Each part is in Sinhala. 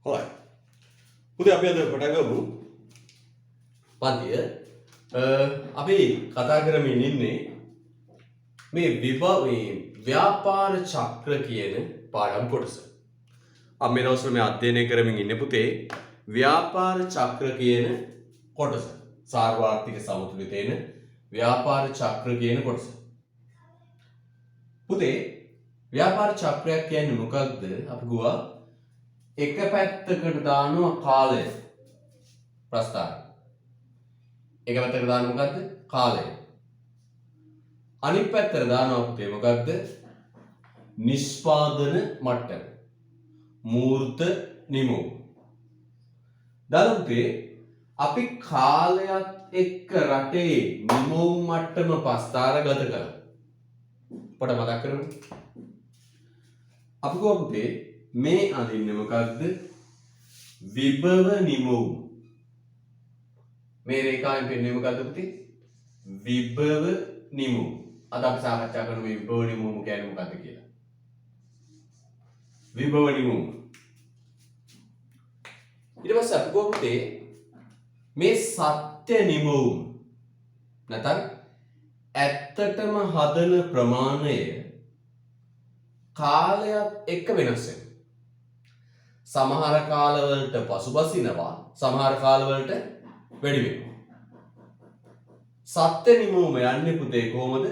හොඳයි. පුතේ අපි අද පටන් ගමු. පන්තිය අපි කතා කරමින් ඉන්නේ මේ ව්‍යාපාර චක්‍ර කියන පාඩම් කොටස. අපි මේ දවස්වල මේ අධ්‍යයනය කරමින් ඉන්නේ පුතේ ව්‍යාපාර චක්‍ර කියන කොටස. සාර්වත්‍රික සමතුලිතේන ව්‍යාපාර චක්‍ර කියන කොටස. පුතේ ව්‍යාපාර චක්‍රයක් කියන්නේ මොකක්ද? අපි ගුවා එක පැත්තකට දානවා කාලය ප්‍රස්ථාරය. එක පැත්තකට දාන මොකද්ද? කාලය. අනිත් පැත්තට දානවා පුතේ මොකද්ද? නිෂ්පාදන මට්ටම. මූර්ත නිමවුම. දාලා පුතේ අපි කාලයත් එක්ක රටේ නිමවුම් මට්ටම ප්‍රස්ථාරගත කළා. පොඩ මතක් කරමු. අපි ගොඩ පුතේ මේ අඳින්නේ මොකක්ද? විභව නිමවුම. මේ රේඛාවෙන් පෙන්වන්නේ මොකක්ද පුතේ? විභව නිමවුම. අද අපි සාකච්ඡා කරමු මේ විභව නිමවුම කියන්නේ මොකක්ද කියලා. විභව නිමවුම. ඊට පස්සේ අපි ගොඩ පුතේ මේ සත්‍ය නිමවුම නැත්නම් ඇත්තටම හදන ප්‍රමාණය කාලයත් එක්ක වෙනස් වෙනවා. සමහර කාලවලට පසුබසිනවා, සමහර කාලවලට වැඩි වෙනවා. සත්‍ය නිමවුම යන්නේ පුතේ කොහොමද?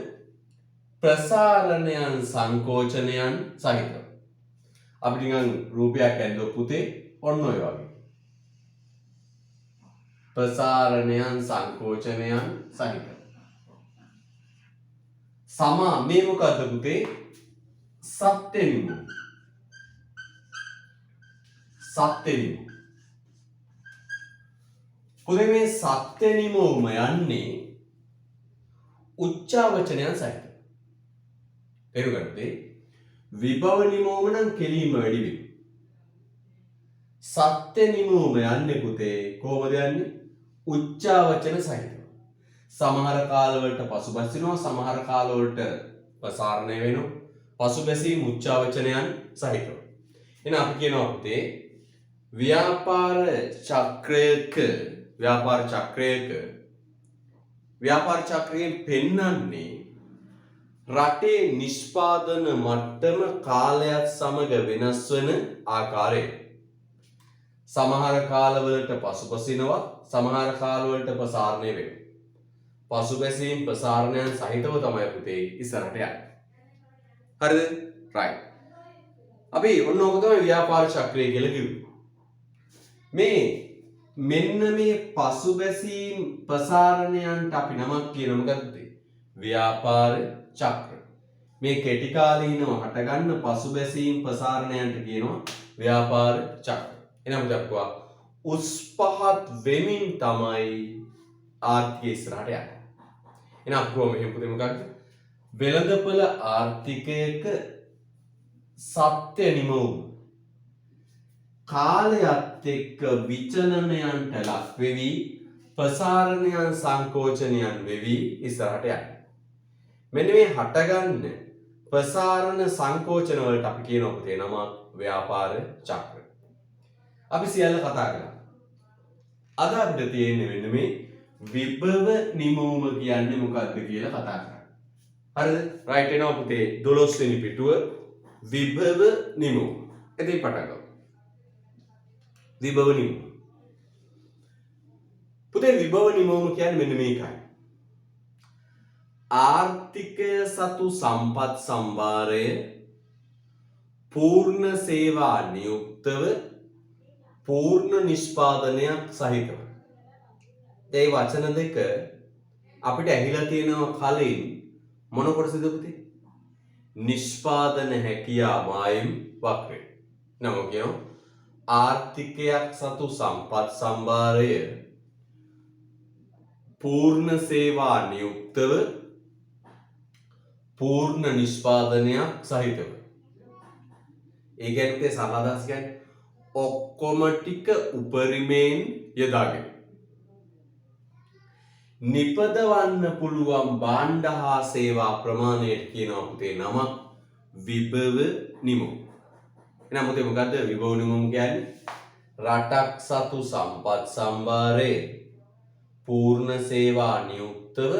ප්‍රසාරණයන් සංකෝචනයන් සහිතව. අපිට නිකන් රූපයක් ඇඳලා පුතේ ඔන්න ඔය වගේ. ප්‍රසාරණයන් සංකෝචනයන් සහිතව. මේ මොකද්ද පුතේ? සත්‍ය නිමවුම. සත්‍ය නිමවුම. පුතේ මේ සත්‍ය නිමවුම යන්නේ උච්චාවචනයන් සහිත. තේරුගත්තේ? විභව නිමවුම නම් කෙලීම වැඩි වෙයි. සත්‍ය නිමවුම යන්නේ පුතේ කොහොමද යන්නේ? උච්චාවචන සහිතව. සමහර කාලවලට පසුබසිනවා, සමහර කාලවලට ප්‍රසාරණය වෙනවා. පසුබැසීම් උච්චාවචනයන් සහිතව. එහෙනම් අපි කියනවා පුතේ ව්‍යාපාර චක්‍රයෙන් පෙන්වන්නේ රටේ නිෂ්පාදන මට්ටම කාලයත් සමග වෙනස් වන ආකාරය. සමහර කාලවලට පසුබසිනවා, සමහර කාලවලට ප්‍රසාරණය වෙනවා. පසුබැසීම් ප්‍රසාරණයන් සහිතව තමයි පුතේ ඉස්සරහට යන්නේ. හරිද? right. අපි ඔන්න ඕක තමයි ව්‍යාපාර චක්‍රය කියලා කිව්වේ. මෙන්න මේ පසුබැසීම් ප්‍රසාරණයන්ට අපි නමක් කියන මොකක්ද? ව්‍යාපාර චක්‍ර. මේ කෙටි කාලීනව හටගන්න පසුබැසීම් ප්‍රසාරණයන්ට කියනවා ව්‍යාපාර චක්‍ර. එනමුත් දක්වා උස් පහත් වෙමින් තමයි ආර්ථිකය ඉස්සරහට යන්නේ. එහෙනම් කොහොම එහෙම පුතේ මොකක්ද? වෙළඳපොළ ආර්ථිකයක සත්‍ය නිමවුම කාලයත් එක්ක විචලනයන්ට ලක් වෙවි ප්‍රසාරණයන් සංකෝචනයන් වෙවි ඉස්සරහට යනවා. මෙන්න මේ හටගන්න ප්‍රසාරණ සංකෝචන වලට අපි කියනවා පුතේ නම ව්‍යාපාර චක්‍ර. අපි සියල්ල කතා කළා. අද අපිට තියෙන්නේ මෙන්න මේ විභව නිමවුම කියන්නේ මොකක්ද කියලා කතා කරන්න. හරිද? රයිට් එනවා පුතේ 12 වෙනි පිටුව විභව නිමවුම. එතෙන් පටන් ගමු. විභව නිමවුම. පුතේ විභව නිමවුම කියන්නේ මෙන්න මේකයි. ආර්ථිකය සතු සම්පත් සම්භාරය පූර්ණ සේවා නියුක්තව පූර්ණ නිෂ්පාදනයක් සහිතව. ඒ වචන දෙක අපිට ඇහිලා තියෙනවා කලින් මොන කොටසද පුතේ? නිෂ්පාදන හැකියා මායිම් වක්‍රය. නම කියනවා ආර්ථිකයක් සතු සම්පත් සම්භාරය පූර්ණ සේවා නියුක්තව පූර්ණ නිෂ්පාදනයක් සහිතව. ඒ කියන්නේ සරල අදහස කියන්නේ ඔක්කොම ටික උපරිමයෙන් යොදාගෙන නිපදවන්න පුළුවන් භාණ්ඩ හා සේවා ප්‍රමාණයට කියනවා පුතේ නම විභව නිමවුම. එහෙනම් පුතේ මොකද්ද විභව නිමවුම කියන්නේ? රටක් සතු සම්පත් සම්භාරය පූර්ණ සේවා නියුක්තව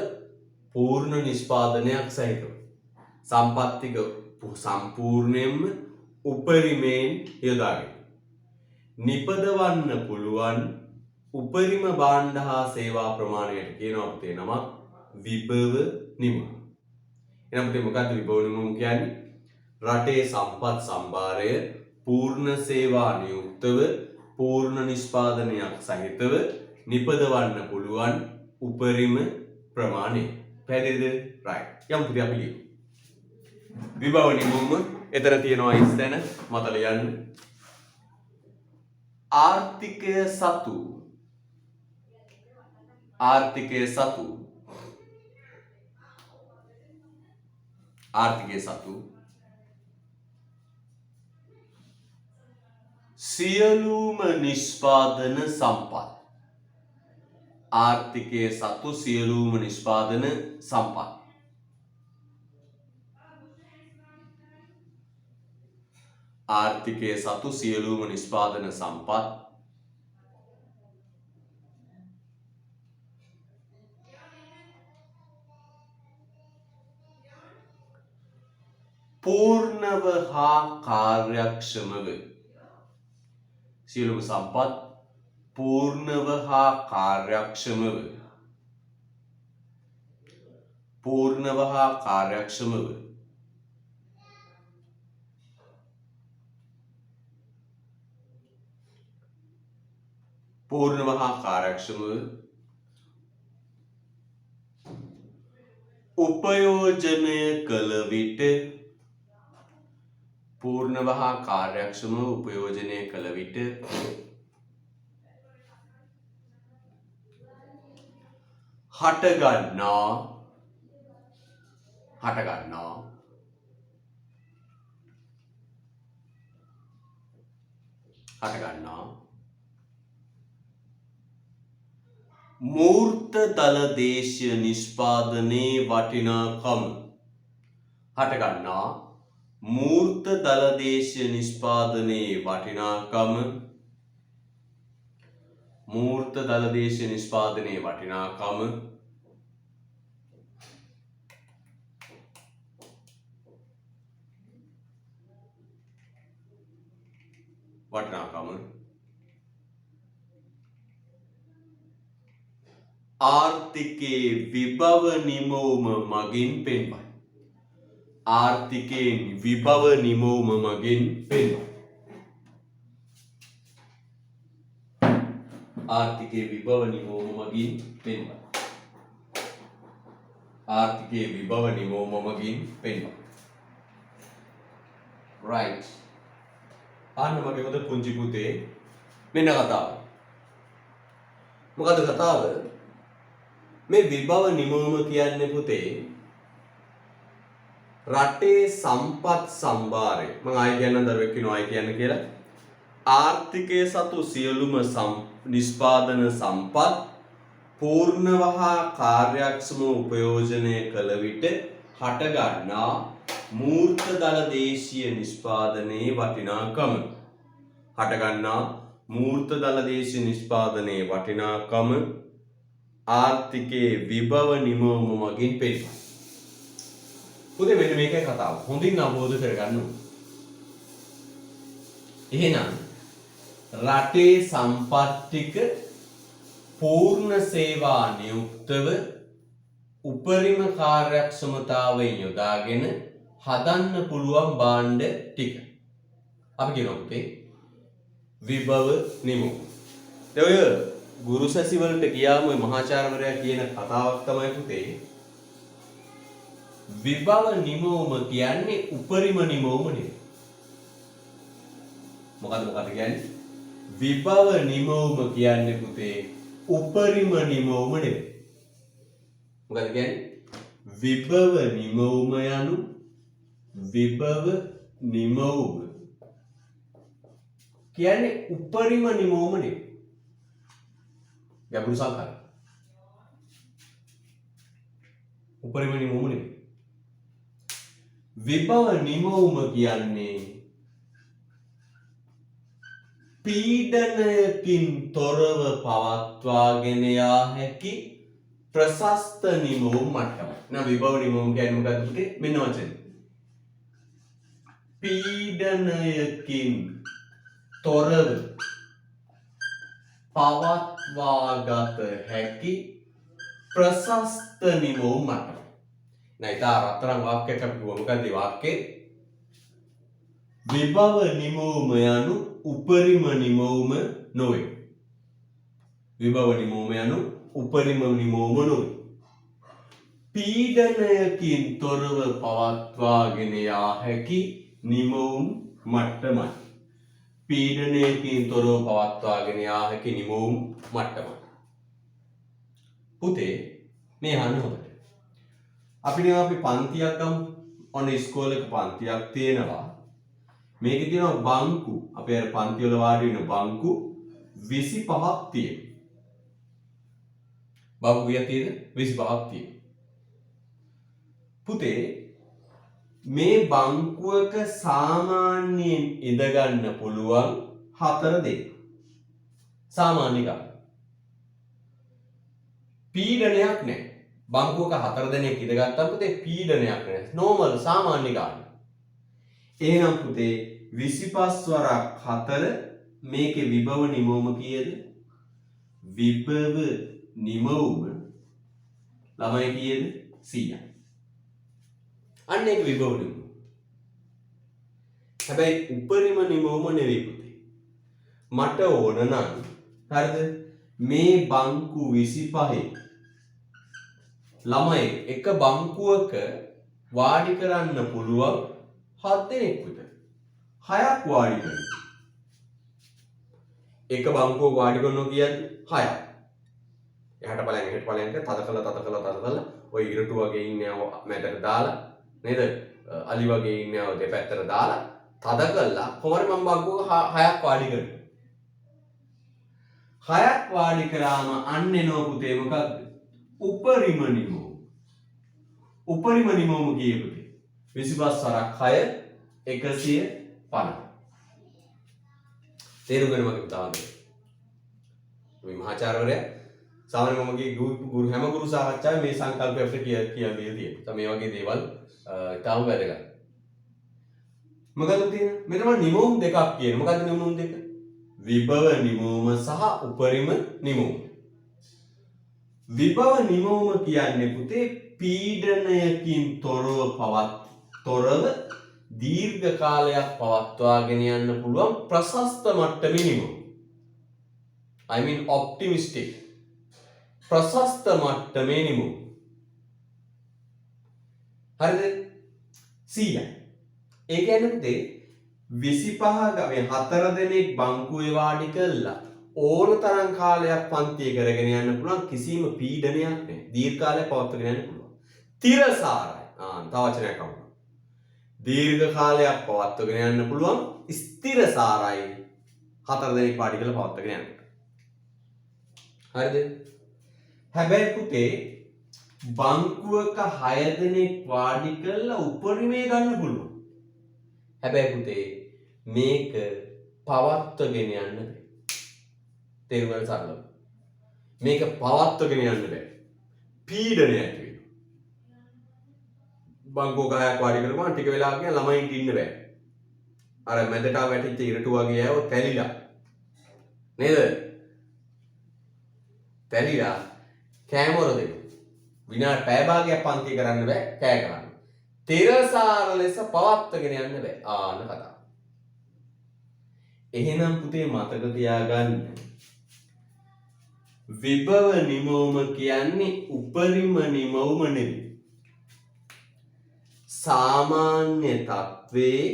පූර්ණ නිෂ්පාදනයක් සහිතව සම්පත්තික සම්පූර්ණයෙන්ම උපරිමයෙන් යොදාගෙන නිපදවන්න පුළුවන් උපරිම භාණ්ඩ හා සේවා ප්‍රමාණයට කියනවා පුතේ නමක් විභව නිමම. එහෙනම් පුතේ මොකක්ද විභව නිමම කියන්නේ? රටේ සම්පත් සම්භාරය පූර්ණ සේවා නියුක්තව පූර්ණ නිෂ්පාදනයක් සහිතව නිපදවන්න පුළුවන් උපරිම ප්‍රමාණය. පැහැදිලිද? right. යම් පුතේ අපි ලියමු. විභව නිමම එතන තියෙනවා ඉස්සෙන මත ලියන්න. ආර්ථිකය සතු සියලුම නිෂ්පාදන සම්පත්. ආර්ථිකයේ සතු සියලුම නිෂ්පාදන සම්පත්. ආර්ථිකයේ සතු සියලුම නිෂ්පාදන සම්පත් පූර්ණව හා කාර්යක්ෂමව සියලුම සම්පත් පූර්ණව හා කාර්යක්ෂමව උපයෝජනය කළ විට හටගන්නා මූර්ත දලදේශීය නිෂ්පාදනයේ වටිනාකම ආර්ථිකයේ විභව නිමවුම මගින් පෙන්වයි. ආර්ථිකයේ විභව නිමවුම මගින් පෙන්වයි. right. අන්න මගේ හොඳ පුංචි පුතේ මෙන්න කතාව. මොකද කතාව? මේ විභව නිමවුම කියන්නේ පුතේ රටේ සම්පත් සම්භාරය. මම ආයෙ කියන්න දරුවෙක් කියනවා ආයෙ කියන්න කියලා. ආර්ථිකයේ සතු සියලුම නිෂ්පාදන සම්පත් පූර්ණව හා කාර්යක්ෂම උපයෝජනය කළ විට හටගන්නා මූර්ත දලදේශීය නිෂ්පාදනයේ වටිනාකම ආර්ථිකයේ විභව නිමවුම මගින් පෙන්වයි. පුතේ මෙන්න මේකයි කතාව. හොඳින් අවබෝධ කරගන්න ඕනේ. එහෙනම් රටේ සම්පත් ටික පූර්ණ සේවා නියුක්තව උපරිම කාර්යක්ෂමතාවයෙන් යොදාගෙන හදන්න පුළුවන් භාණ්ඩ ටික අපි කියනවා පුතේ විභව නිමවුම. ඔය ගුරු සැසි වලට ගියාම ඔය මහාචාර්යවරයා කියන කතාවක් තමයි පුතේ විභව නිමවුම කියන්නේ උපරිම නිමවුම නෙවෙයි. මොකද කියන්නේ? විභව නිමවුම කියන්නේ පුතේ උපරිම නිමවුම නෙවෙයි. මොකද කියන්නේ? විභව නිමවුම යනු විභව නිමවුම කියන්නේ උපරිම නිමවුම නෙවෙයි. ගැඹුරු සංකල්ප. උපරිම නිමවුම නෙවෙයි. විභව නිමවුම කියන්නේ පීඩනයකින් තොරව පවත්වාගෙන යා හැකි ප්‍රශස්ත නිමවුම් මට්ටම. නෑ විභව නිමවුම් කියන්නේ මොකක්ද පුතේ? මෙන්න වචනේ. පීඩනයකින් තොරව පවත්වාගත හැකි ප්‍රශස්ත නිමවුම් මට්ටම. නෑ ඉතින් රත්තරන් වාක්‍යයක් අපි කිව්ව මොකක්ද මේ වාක්‍යේ? විභව නිමවුම යනු උපරිම නිමවුම නොවේ. විභව නිමවුම යනු උපරිම නිමවුම නොවේ. පීඩනයකින් තොරව පවත්වාගෙන යා හැකි නිමවුම් මට්ටමයි. පීඩනයකින් තොරව පවත්වාගෙන යා හැකි නිමවුම් මට්ටමයි. පුතේ මේ අහන්න හොඳට. අපි පන්තියක් ගමු. ඔන්න ඉස්කෝලේක පන්තියක් තියෙනවා. මේකේ තියෙනවා බංකු. අපි අර පන්ති වල වාඩි වෙන බංකු 25ක් තියෙනවා. බංකු කීයක් තියෙද? 25ක් තියෙනවා. පුතේ මේ බංකුවක සාමාන්‍යයෙන් ඉඳ ගන්න පුළුවන් 4 දෙනෙක්. සාමාන්‍ය ගන්න. පීඩනයක් නැහැ. බංකුවක 4 දෙනෙක් ඉඳ ගත්තම පුතේ පීඩනයක් නැහැ. නෝමල් සාමාන්‍ය ගන්න. එහෙනම් පුතේ 25 වරක් 4 මේකේ විභව නිමවුම කීයද? විභව නිමවුම ළමයි කීයද? 100යි. අන්න ඒක විභව නිමවුම. හැබැයි උපරිම නිමවුම නෙවෙයි පුතේ. මට ඕන නම් හරිද මේ බංකු 25 ළමයි එක බංකුවක වාඩි කරන්න පුළුවන් 7 දෙනෙක් විතර. 6ක් වාඩි කරනවා. එක බංකුවක වාඩි කරනවා කියන්නේ 6ක්. එහාට බලයන් එහෙට බලයන් තද කළා ඔය ඉරටු වගේ ඉන්නව මැදට දාලා නේද? අලි වගේ ඉන්නව දෙපැත්තට දාලා තද කළා කොහොමද මම බංකුවක 6ක් වාඩි කරනවා. 6ක් වාඩි කරාම අන්න එනවා පුතේ මොකක්ද? උපරිම නිමවුම. උපරිම නිමවුම කීයද? 25 වරක් 6 150. තේරුම් ගන්න මගේ පුතාගේ. මේ මහාචාර්යවරයා සාමාන්‍ය මමගේ ගුරු හැම ගුරු සාකච්ඡාවේ මේ සංකල්පය අපිට කියලා තියෙනවා. මේ වගේ දේවල් තාම වැදගත්. මොකද තියෙන? මෙතන නිමවුම් දෙකක් කියන. මොකද්ද නිමවුම් දෙක? විභව නිමවුම සහ උපරිම නිමවුම. විභව නිමවුම කියන්නේ පුතේ පීඩනයකින් තොරව දීර්ඝ කාලයක් පවත්වාගෙන යන්න පුළුවන් ප්‍රශස්ත මට්ටමේ නිමවුම. I mean optimistic. ප්‍රශස්ත මට්ටමේ නිමවුම. හරිද? 100යි. ඒ කියන්නේ පුතේ 25 මේ 4 දෙනෙක් බංකුවේ වාඩි කළා ඕන තරම් කාලයක් පන්තිය කරගෙන යන්න පුළුවන් කිසිම පීඩනයක් නැහැ. දීර්ඝ කාලයක් පවත්වාගෙන යන්න පුළුවන්. තිරසාරයි. තව වචනයක් අහන්න. දීර්ඝ කාලයක් පවත්වාගෙන යන්න පුළුවන් ස්ථිරසාරයි 4 දෙනෙක් වාඩි කරලා පවත්වාගෙන යන්න. හරිද? හැබැයි පුතේ බංකුවක 6 දෙනෙක් වාඩි කරලා උපරිමේ ගන්න පුළුවන්. හැබැයි පුතේ මේක පවත්වාගෙන යන්න බෑ. තේරුම් ගන්න සරලව. මේක පවත්වාගෙන යන්න බෑ. පීඩනයක් වෙනවා. බංකුවක 6ක් වාඩි කරපුවාම ටික වෙලාවක ළමයින්ට ඉන්න බෑ. අර මැදට වැටිච්ච ඉරටු වගේ අයව තැලිලා. නේද? තැලිලා කෑමොර දෙන්න. විනාඩි පැය භාගයක් පන්ති කරන්න බෑ කෑ ගන්න. තිරසාර ලෙස පවත්වාගෙන යන්න බෑ. ආන කතාව. එහෙනම් පුතේ මතක තියාගන්න. විභව නිමවුම කියන්නේ උපරිම නිමවුම නෙවෙයි. සාමාන්‍ය තත්ත්වයේ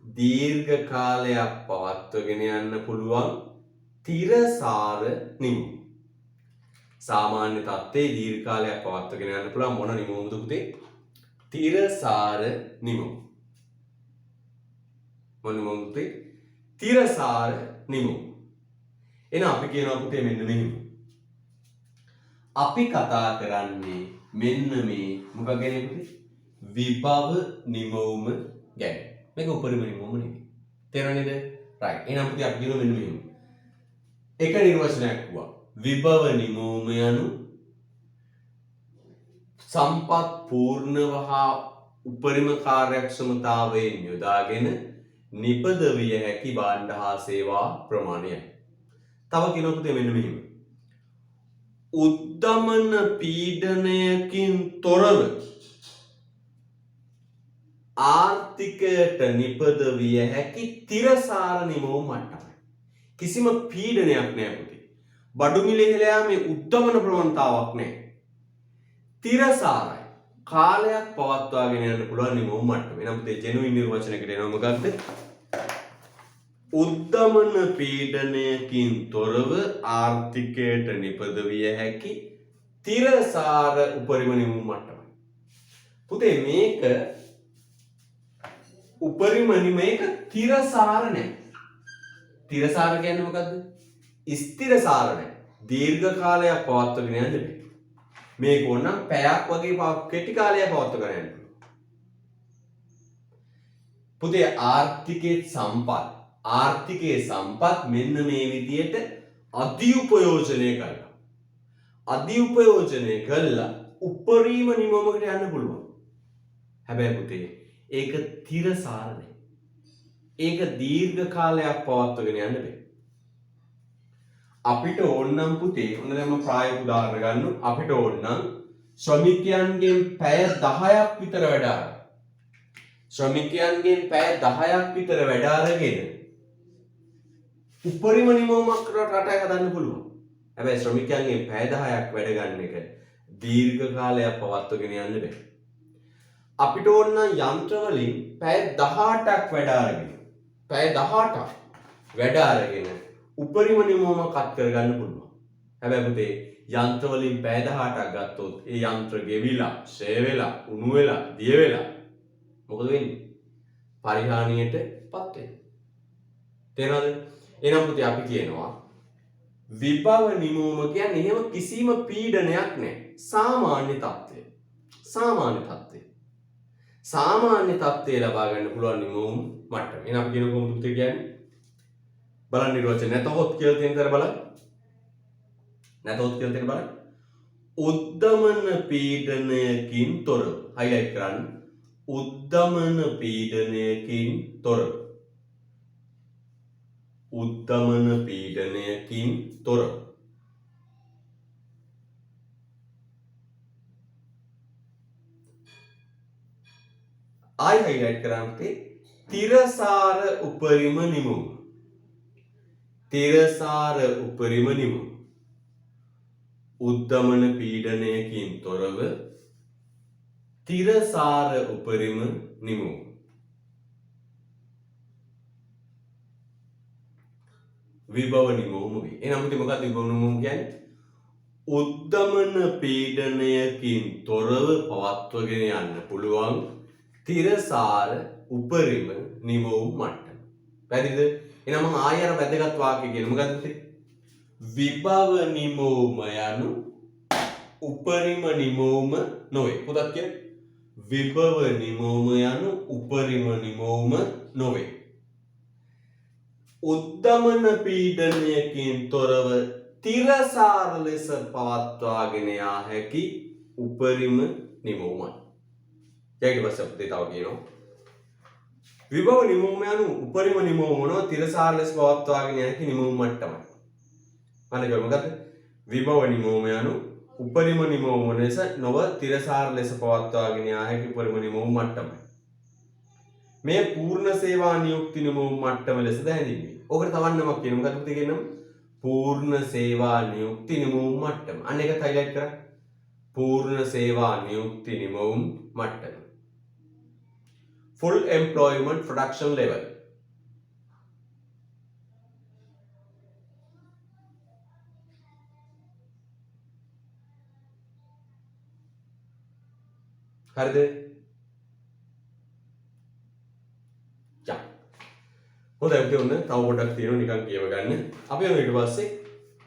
දීර්ඝ කාලයක් පවත්වාගෙන යන්න පුළුවන් තිරසාර නිමවුම. සාමාන්‍ය තත්ත්වයේ දීර්ඝ කාලයක් පවත්වාගෙන යන්න පුළුවන් මොන නිමවුමද පුතේ? තිරසාර නිමවුම. මොන නිමවුමද? තිරසාර නිමවුම. එහෙනම් අපි කියනවා පුතේ මෙන්න මෙහෙම. අපි කතා කරන්නේ මෙන්න මේ මොකක් ගැන පුතේ? විභව නිමවුම ගැන. මේක උපරිම නිමවුම නෙවෙයි. තේරුණා නේද? right එහෙනම් පුතේ අපි කියනවා මෙන්න මෙහෙම එක නිර්වචනයක් වුණා විභව නිමෝමය anu සම්පත් පූර්ණව හා උපරිම කාර්යක්ෂමතාවයෙන් යොදාගෙන නිපද විය හැකි භාණ්ඩ හා සේවා ප්‍රමාණයයි. තව කියනවා පුතේ මෙන්න මෙහෙම. උද්දමන පීඩනයකින් තොරව ආර්ථිකයට නිපද විය හැකි තිරසාර නිමවුම් මට්ටමයි. කිසිම පීඩනයක් නැහැ පුතේ. බඩු මිල ඉහළ යාමේ උද්දමන ප්‍රවණතාවක් නැහැ. තිරසාරයි. කාලයක් පවත්වාගෙන යන්න පුළුවන් නිමවුම් මට්ටම. එනම් පුතේ ජෙනුයින් නිර්වචනයකට එනවා මොකක්ද? උද්දමන පීඩනයකින් තොරව ආර්ථිකයට නිපද විය හැකි තිරසාර උපරිම නිමවුම් මට්ටමයි. පුතේ මේක උපරිම මේක තිරසාර නැහැ. තිරසාර කියන්නේ මොකද්ද? ස්ථිරසාර නැහැ. දීර්ඝ කාලයක් පවත්වාගෙන යන්න බැහැ. මේක ඕනම් පැයක් වගේ කෙටි කාලයක් පවත්වාගෙන යන්න. පුතේ ආර්ථිකයේ සම්පත් මෙන්න මේ විදියට අධිඋපයෝජනය කරලා. අධිඋපයෝජනය කළා උපරිම නිමවමකට යන්න පුළුවන්. හැබැයි පුතේ ඒක තිරසාර නැහැ. ඒක දීර්ඝ කාලයක් පවත්වාගෙන යන්න බෑ. අපිට ඕනනම් පුතේ ඔන්න දැන් මම ප්‍රායෝගික උදාහරණ ගන්න. අපිට ඕනනම් ශ්‍රමිකයන්ගෙන් පැය 10ක් විතර වැඩ අරගෙන ශ්‍රමිකයන්ගෙන් පැය 10ක් විතර වැඩ අරගෙන උපරිම නිමවුමක් රටක් හදන්න පුළුවන්. හැබැයි ශ්‍රමිකයන්ගෙන් පැය 10ක් වැඩ ගන්න එක දීර්ඝ කාලයක් පවත්වාගෙන යන්න බෑ. අපිට ඕන නම් යන්ත්‍ර වලින් පැය 18ක් වැඩ අරගෙන උපරිම නිමවුමක් අත් කරගන්න පුළුවන්. හැබැයි පුතේ යන්ත්‍ර වලින් පැය 18ක් ගත්තොත් ඒ යන්ත්‍ර ගෙවිලා, ෂේ වෙලා, උණු වෙලා, දිය වෙලා මොකද වෙන්නේ? පරිහානියටපත් වෙනවා. තේරෙනවද? එහෙනම් පුතේ අපි කියනවා විභව නිමවුම කියන්නේ එහෙම කිසිම පීඩනයක් නැහැ. සාමාන්‍ය තත්ත්වය. සාමාන්‍ය තත්ත්වය ලබා ගන්න පුළුවන් නිමවුම් මට්ටම. එහෙනම් අපි කියන කොහොමද පුතේ කියන්නේ? බලන්න නිර්වචන නැතහොත් කියලා තියෙන දර බලන්න. උද්දමන පීඩනයකින් තොරව. හයිලයිට් කරන්න. උද්දමන පීඩනයකින් තොරව. උද්දමන පීඩනයකින් තොරව. ආයි හයිලයිට් කරන්න තිරසාර උපරිම නිමවුම. තිරසාර උපරිම නිමවුම. උද්දමන පීඩනයකින් තොරව තිරසාර උපරිම නිමවුම. විභව නිමවුම වේ. එහෙනම් මුති මොකක්ද විභව නිමවුම කියන්නේ? උද්දමන පීඩනයකින් තොරව පවත්වගෙන යන්න පුළුවන් තිරසාර උපරිම නිමවුම් මට්ටම. පැහැදිලිද? එහෙනම් මම ආයෙ අර වැදගත් වාක්‍ය කියන මොකද්ද? විභව නිමවුම යනු උපරිම නිමවුම නොවේ. පොතක් කියන්නේ විභව නිමවුම යනු උපරිම නිමවුම නොවේ. උද්දමන පීඩනයකින් තොරව තිරසාර ලෙස පවත්වාගෙන යා හැකි උපරිම නිමවුමයි. ඊට පස්සේ අපිට තව කියනවා විභව නිමවුම යනු උපරිම නිමවුම නොව තිරසාර ලෙස පවත්වාගෙන යා හැකි නිමවුම් මට්ටමයි. අනේ මොකද? විභව නිමවුම යනු උපරිම නිමවුම ලෙස නොව තිරසාර ලෙස පවත්වාගෙන යා හැකි උපරිම නිමවුම් මට්ටමයි. මේ පූර්ණ සේවා නියුක්ති නිමවුම් මට්ටම ලෙසද හැඳින්වේ. ඔකට තවන්නමක් කියන මොකක්ද පුතේ කියනම? පූර්ණ සේවා නියුක්ති නිමවුම් මට්ටම. අන්න ඒක හයිලයිට් කරා. පූර්ණ සේවා නියුක්ති නිමවුම් මට්ටම. Full employment production level. හරිද? යා. හොඳයි පුතේ ඔන්න තව පොඩ්ඩක් තියෙනවා නිකන් කියව ගන්න. අපි යමු ඊට පස්සේ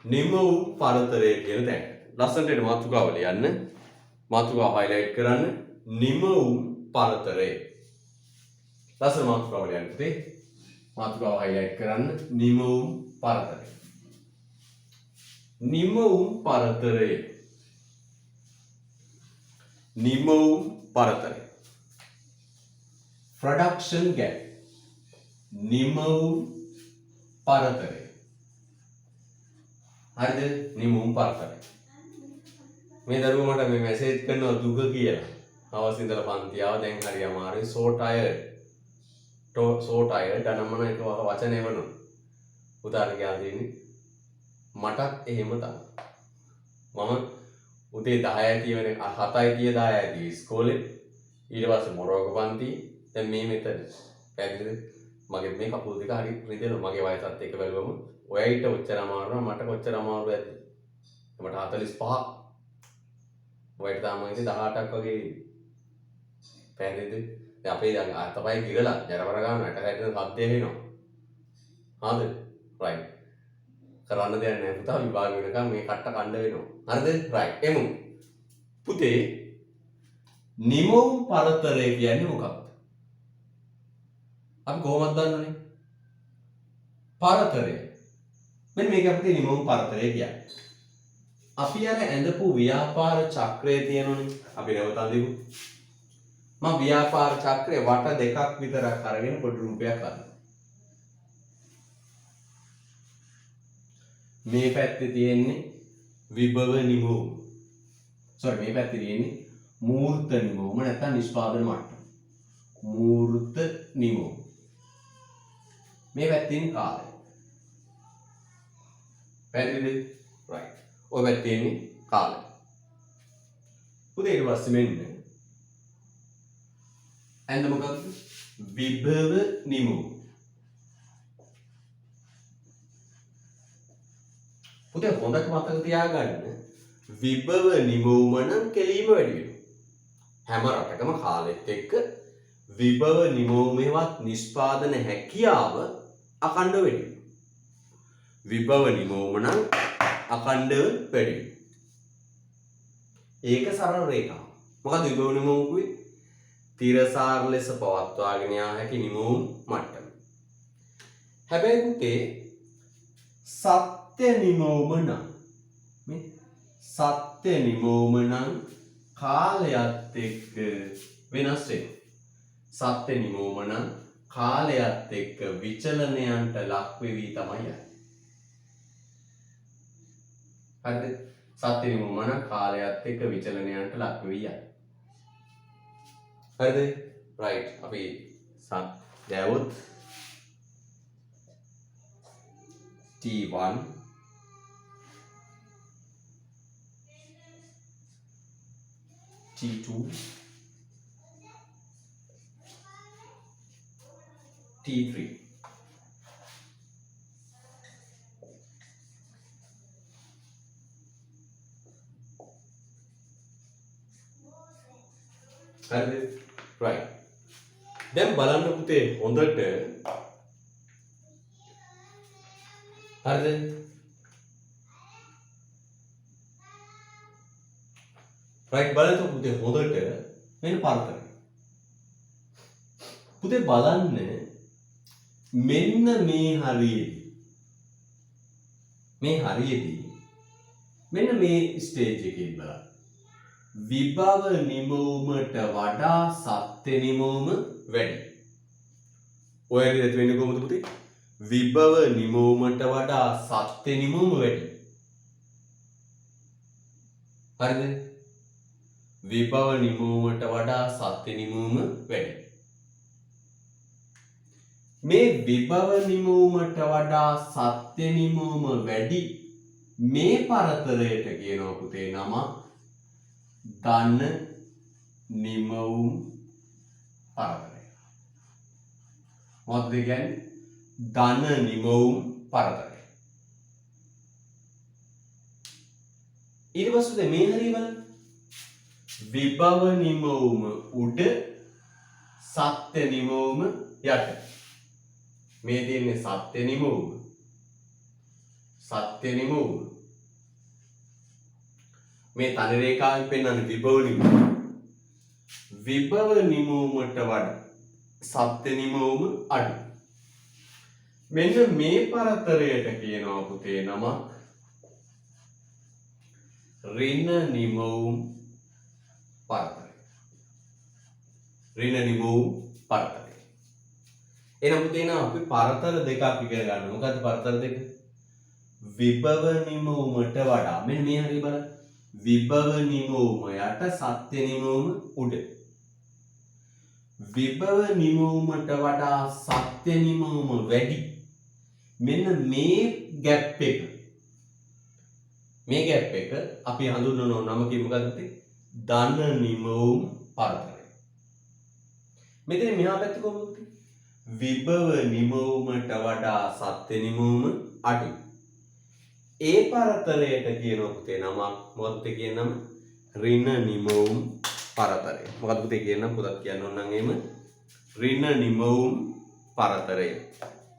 නිමවුම් පරතරය කියන තැන. ලස්සනට එන මාතෘකාව ලියන්න. මාතෘකාව highlight කරන්න. නිමවුම් පරතරය. ලස්සන මාතෘකාව ලියන්න පුතේ. මාතෘකාව highlight කරන්න නිමවුම් පරතරය. නිමවුම් පරතරය. නිමවුම් පරතරය. production gap. නිමවුම් පරතරය. හරිද? නිමවුම් පරතරය. මේ දරුවා මට මේ මැසේජ් කරනවා දුක කියලා. අවස් ඉඳලා පන්ති ආව දැන් හරි අමාරුයි so tired. so tired අනම්මන එක වචනේ වුණා. උදාහරණ කියලා දෙන්නේ මටත් එහෙම තමයි. මම උදේ 10යි වෙන 7යි 10යි ඉස්කෝලේ ඊට පස්සේ මොරෝක පන්ති දැන් මේ මෙතන පැහැදිලිද මගේ මේ කකුල් දෙක හරි රිදෙනවා මගේ වයසත් එක්ක බැලුවම ඔයයිට ඔච්චර අමාරු නම් මට කොච්චර අමාරු ඇද්ද මට 45 ඔයයිට තාම ඉතින් 18ක් වගේ පැහැදිලිද දැන් අපේ දැන් අතපය ගිරලා ජරවර ගන්නට හැදෙන සද්දය වෙනවා හරිද රයිට් කරන්න දෙයක් නැහැ පුතා විභාග වෙනකම් මේ කට්ට කණ්ඩ වෙනවා හරිද රයිට් එමු පුතේ නිමවුම් පරතරය කියන්නේ මොකක්ද අපි කොහොමද දන්නවනේ පරතරය මෙන්න මේක අපිට නිමවුම් පරතරය කියන්නේ අපි අර ඇඳපු ව්‍යාපාර චක්‍රය තියෙනවනේ අපි නැවත අඳිමු මම ව්‍යාපාර චක්‍රේ වට දෙකක් විතරක් අරගෙන පොඩි රූපයක් අඳිනවා මේ පැත්තේ තියෙන්නේ විභව නිමවුම. මේ පැත්තේ තියෙන්නේ මූර්ත නිමවුම නැත්නම් නිෂ්පාදන මට්ටම. මූර්ත නිමවුම. මේ පැත්තේ තියෙන කාලය. පැහැදිලිද? right. ඔය පැත්තේ තියෙන්නේ කාලය. පුතේ ඊට පස්සේ මෙන්න ඇඳ මොකක්ද? විභව නිමවුම. පුතේ හොඳට මතක තියාගන්න විභව නිමවුම නම් කෙලීම වැඩි වෙනවා හැම රටකම කාලෙත් එක්ක විභව නිමවුමේවත් නිෂ්පාදන හැකියාව අඛණ්ඩව වැඩි වෙනවා විභව නිමවුම නම් අඛණ්ඩව වැඩි වෙනවා ඒක සරල රේඛාව මොකද විභව නිමවුම කිව්වේ තිරසාර ලෙස පවත්වාගෙන යා හැකි නිමවුම් මට්ටම හැබැයි පුතේ සත්‍ය නිමවුම නම් මේ සත්‍ය නිමවුම නම් කාලයත් එක්ක වෙනස් වෙනවා සත්‍ය නිමවුම නම් කාලයත් එක්ක විචලනයන්ට ලක් වෙවි තමයි යන්නේ හරිද සත්‍ය නිමවුම නම් කාලයත් එක්ක විචලනයන්ට ලක් වෙවි යන්නේ හරිද රයිට් අපි දැවුත් T1 T2 T3 හරිද right දැන් බලන්න පුතේ හොඳට හරිද right බලන්න පුතේ හොඳට මෙන්න පරතරය පුතේ බලන්න මෙන්න මේ හරියේදී මෙන්න මේ ස්ටේජ් එකේ බලන්න විභව නිමවුමට වඩා සත්‍ය නිමවුම වැඩි ඔය හරියට වෙන්නේ කොහොමද පුතේ විභව නිමවුමට වඩා සත්‍ය නිමවුම වැඩි හරිද විභව නිමවුමට වඩා සත්‍ය නිමවුම වැඩි මේ විභව නිමවුමට වඩා සත්‍ය නිමවුම වැඩි මේ පරතරයට කියනවා පුතේ නම ධන නිමවුම් පරතරය මොකක්ද කියන්නේ ධන නිමවුම් පරතරය ඊට පස්සේ මේ හරිය බලන්න විභව නිමවුම උඩ සත්‍ය නිමවුම යට මේ තියෙන්නේ සත්‍ය නිමවුම මේ තන රේඛාවෙන් පෙන්වන්නේ විභව නිමවුමට වඩා සත්‍ය නිමවුම අඩු මෙන්න මේ පරතරයට කියනවා පුතේ නම ඍණ නිමවුම් පරතරය. ඍණ නිමවුම් පරතරය. එහෙනම් පුතේ නා අපි පරතර දෙකක් ඉගෙන ගන්නවා. මොකද්ද පරතර දෙක? විභව නිමවුමට වඩා මෙන්න මේ හරිය බලන්න. විභව නිමවුම යට සත්‍ය නිමවුම උඩ. විභව නිමවුමට වඩා සත්‍ය නිමවුම වැඩි. මෙන්න මේ ગેප් එක. මේ ગેප් එක අපි හඳුන්වන නම මොකක්ද? ධන නිමවුම් පරතරය. මෙතන මෙහා පැත්ත කොහොමද? විභව නිමවුමට වඩා සත්‍ය නිමවුම අඩු. ඒ පරතරයට කියනවා පුතේ නම මොකක්ද කියන නම? ඍණ නිමවුම් පරතරය. මොකක්ද පුතේ කියන නම පුතත් කියන්න ඕන නම් එහෙම ඍණ නිමවුම් පරතරය.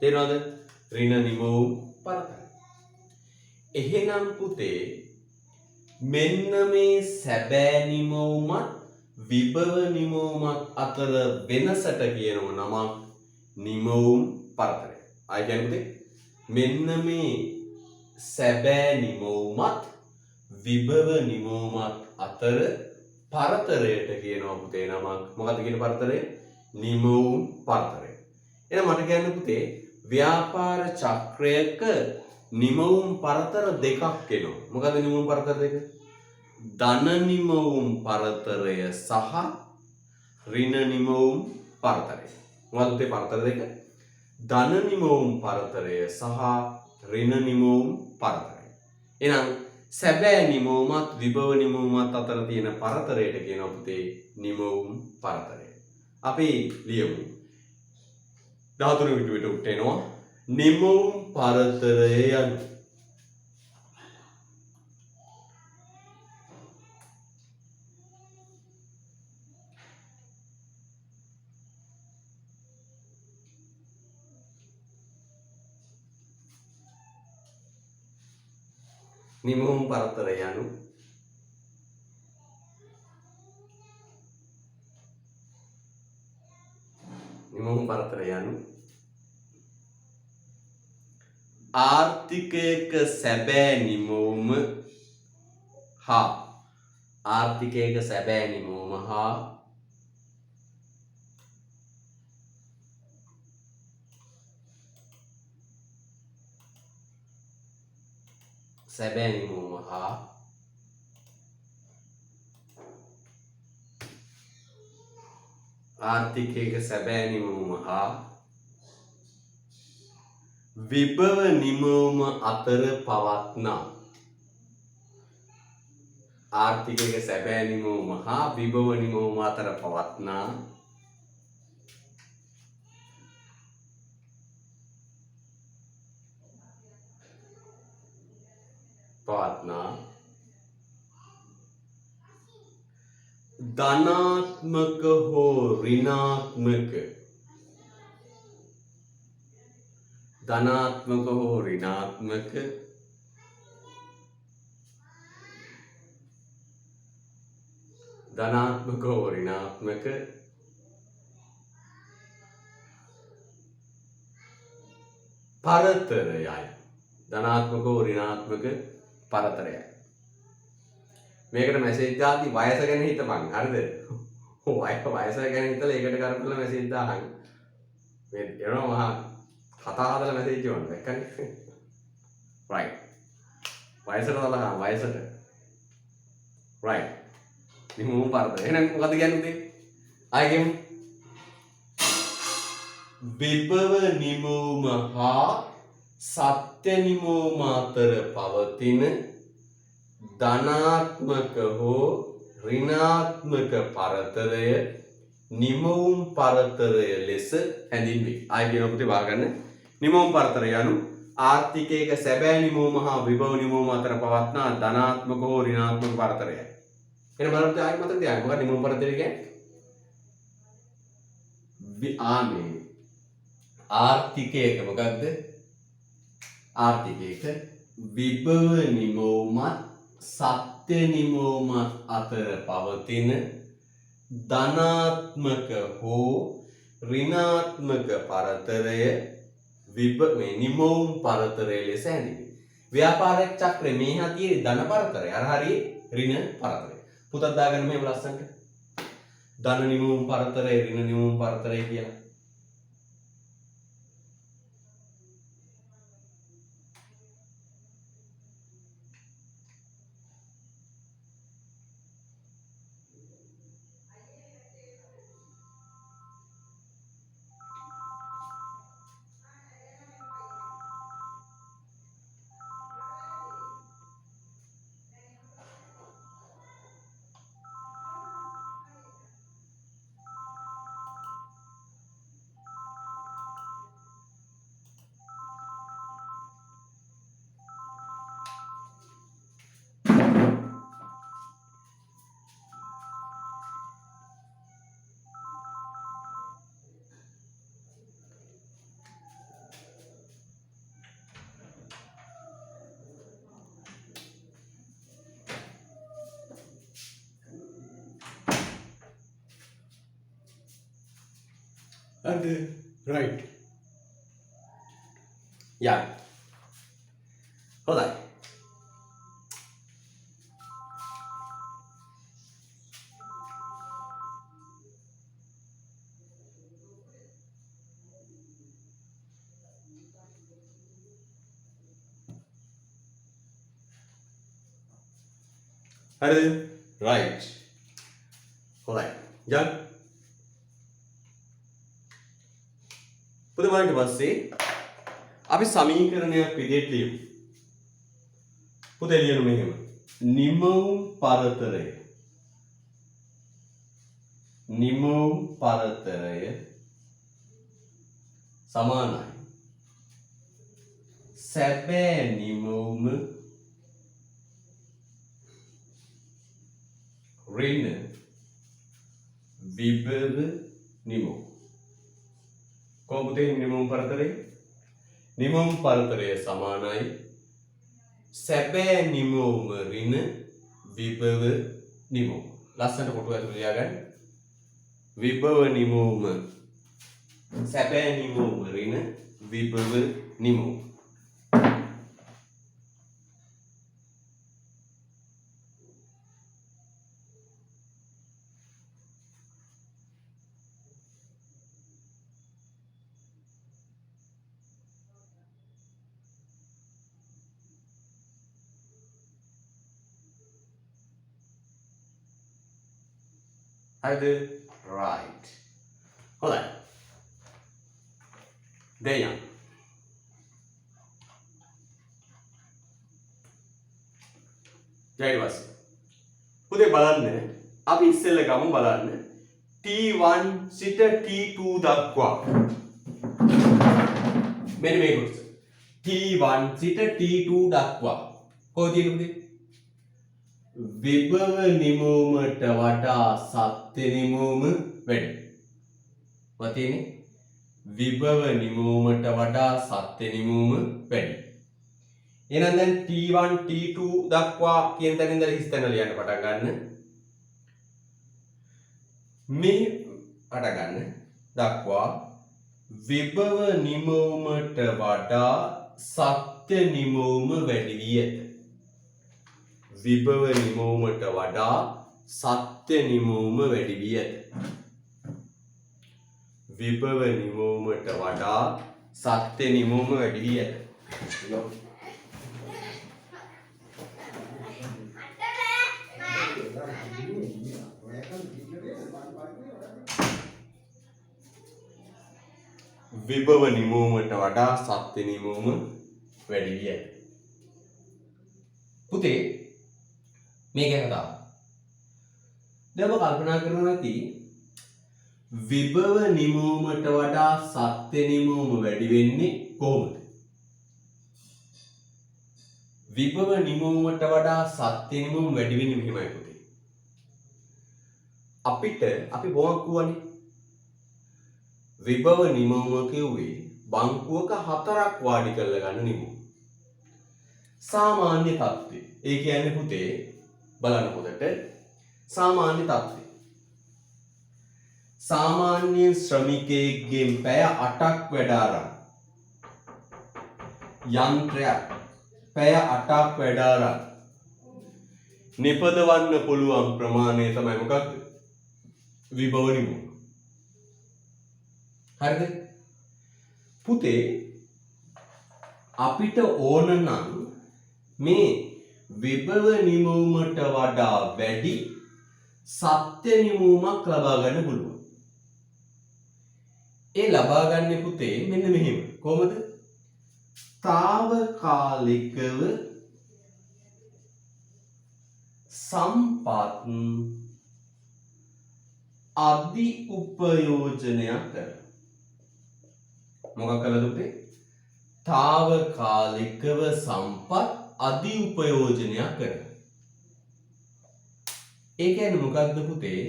තේරෙනවද? ඍණ නිමවුම් පරතරය. එහෙනම් පුතේ මෙන්න මේ සැබෑ නිමවුමත් විභව නිමවුමත් අතර වෙනසට කියනවා නම නිමවුම් පරතරය. ආයි කියන්නේ මෙන්න මේ සැබෑ නිමවුමත් විභව නිමවුමත් අතර පරතරයට කියනවා පුතේ නමක්. මොකද්ද කියන පරතරය? නිමවුම් පරතරය. එහෙනම් මට කියන්න පුතේ ව්‍යාපාර චක්‍රයක නිමවුම් පරතර දෙකක් එනවා. මොකද්ද නිමවුම් පරතර දෙක? ධන නිමවුම් පරතරය සහ ඍණ නිමවුම් පරතරය. මොකද්ද මේ පරතර දෙක? ධන නිමවුම් පරතරය සහ ඍණ නිමවුම් පරතරය. එහෙනම් සැබෑ නිමවුමත් විභව නිමවුමත් අතර තියෙන පරතරයට කියනවා පුතේ නිමවුම් පරතරය. අපි ලියමු. 13 පිටුවට උට එනවා නිමවුම් පරතරය යනු නිමවුම් පරතරය යනු නිමවුම් පරතරය යනු ආර්ථිකයක සැබෑ නිමවුම හා ආර්ථිකයක සැබෑ නිමවුම හා සැබෑ නිමවුම හා ආර්ථිකයක සැබෑ නිමවුම හා විභව නිමවුම අතර පවත්නා ආර්ථිකයක සැබෑ නිමවුම හා විභව නිමවුම අතර පවත්නා ධනාත්මක හෝ ඍණාත්මක ධනාත්මක හෝ ඍණාත්මක ධනාත්මක හෝ ඍණාත්මක පරතරයයි. ධනාත්මක හෝ ඍණාත්මක පරතරයයි. මේකට මැසේජ් දාද්දි වයස ගැන හිතපන්. හරිද? වයස ගැන හිතලා ඒකට කරපුවලා මැසේජ් දාහන්. මේ එනවා මහා කතා හදලා මැසේජ් වුණා. දැක්කනේ? right. වයසට දාලා වයසට. right. නිමවුම් පරතරය. එහෙනම් මොකද කියන්නේ? ආයෙ කියමු. විභව නිමවුම හා සත්‍ය නිමවුම අතර පවතින ධනාත්මක හෝ ඍණාත්මක පරතරය නිමවුම් පරතරය ලෙස හැඳින්වේ. ආයෙ කියනවා පුතේ වාගන්න. නිමවුම් පරතරය යනු ආර්ථිකයක සැබෑ නිමවුම හා විභව නිමවුම අතර පවත්නා ධනාත්මක හෝ ඍණාත්මක පරතරයයි. එහෙනම් බලන්න ආයෙ මතක තියාගන්න. මොකක්ද නිමවුම් පරතරය කියන්නේ? ආර්ථිකයක මොකක්ද? ආර්ථිකයක විභව නිමවුමත් සත්‍ය නිමවුමත් අතර පවතින ධනාත්මක හෝ ඍණාත්මක පරතරය මේ නිමවුම් පරතරය ලෙස හැඳින්වේ. ව්‍යාපාරික චක්‍රයේ මේ හතියේ ධන පරතරය අර හරියේ ඍණ පරතරය. පුතත් දාගන්න මේ ලස්සනට. ධන නිමවුම් පරතරය ඍණ නිමවුම් පරතරය කියලා. And right. යන්න. හොඳයි. හරිද? right. හොඳයි. යන්න. පුතේ බලන්න පස්සේ අපි සමීකරණයක් විදිහට ලියමු. පුතේ ලියනු මෙහෙම. නිමවුම් පරතරය. නිමවුම් පරතරය සමානයි. සැබෑ නිමවුම ඍණ විභව නිමවුම. කොහොමද නිමවුම් පරතරය? නිමවුම් පරතරය සමානයි සැබෑ නිමවුම ඍණ විභව නිමවුම. ලස්සනට කොටුව ඇතුළේ ලියාගන්න. විභව නිමවුම සැබෑ නිමවුම ඍණ විභව නිමවුම. හරිද? right. හොඳයි. දැන් යන්න. ඊට පස්සේ පුතේ බලන්න අපි ඉස්සෙල්ලා ගමු බලන්න T1 සිට T2 දක්වා. මෙන්න මේ කොටස. T1 සිට T2 දක්වා. කොහොමද කියන්නේ? විභව නිමවුමට වඩා සත්‍ය නිමවුම වැඩි. මොකද තියෙන්නේ? විභව නිමවුමට වඩා සත්‍ය නිමවුම වැඩි. එහෙනම් දැන් T1 T2 දක්වා කියන තැන ඉඳලා හිස්තැන ලියන්න පටන් ගන්න. මේ පටන් ගන්න දක්වා විභව නිමවුමට වඩා සත්‍ය නිමවුම වැඩි වී ඇත. විභව නිමවුමට වඩා සත්‍ය නිමවුම වැඩි වී ඇත. විභව නිමවුමට වඩා සත්‍ය නිමවුම වැඩි වී ඇත. විභව නිමවුමට වඩා සත්‍ය නිමවුම වැඩි වී ඇත. පුතේ මේක කතාව. දැන් ඔබ කල්පනා කරනවා ඇති විභව නිමවුමට වඩා සත්‍ය නිමවුම වැඩි වෙන්නේ කොහොමද? විභව නිමවුමට වඩා සත්‍ය නිමවුම වැඩි වෙන්නේ මෙහෙමයි පුතේ. අපිට අපි බොංකුවනේ විභව නිමවුම කිව්වේ බංකුවක 4ක් වාඩි කරලා ගන්න නිමවුම. සාමාන්‍ය තත්ත්වය. ඒ කියන්නේ පුතේ බලන්න පොතට සාමාන්‍ය තත්ත්වය. සාමාන්‍ය ශ්‍රමිකයෙක්ගෙන් පැය 8ක් වැඩ අරන් යන්ත්‍රයක් පැය 8ක් වැඩ අරන් නිපදවන්න පුළුවන් ප්‍රමාණය තමයි මොකක්ද? විභව නිමවුම. හරිද? පුතේ අපිට ඕන නම් මේ විභව නිමවුමට වඩා වැඩි සත්‍ය නිමවුමක් ලබා ගන්න පුළුවන්. ඒ ලබා ගන්න පුතේ මෙන්න මෙහෙම. කොහොමද? తాවකාලිකව සම්පත් අධි උපයෝජනයක් කරන. මොකක් කළද පුතේ? తాවකාලිකව සම්පත් අධි උපයෝජනයක් කරන. ඒ කියන්නේ මොකක්ද පුතේ?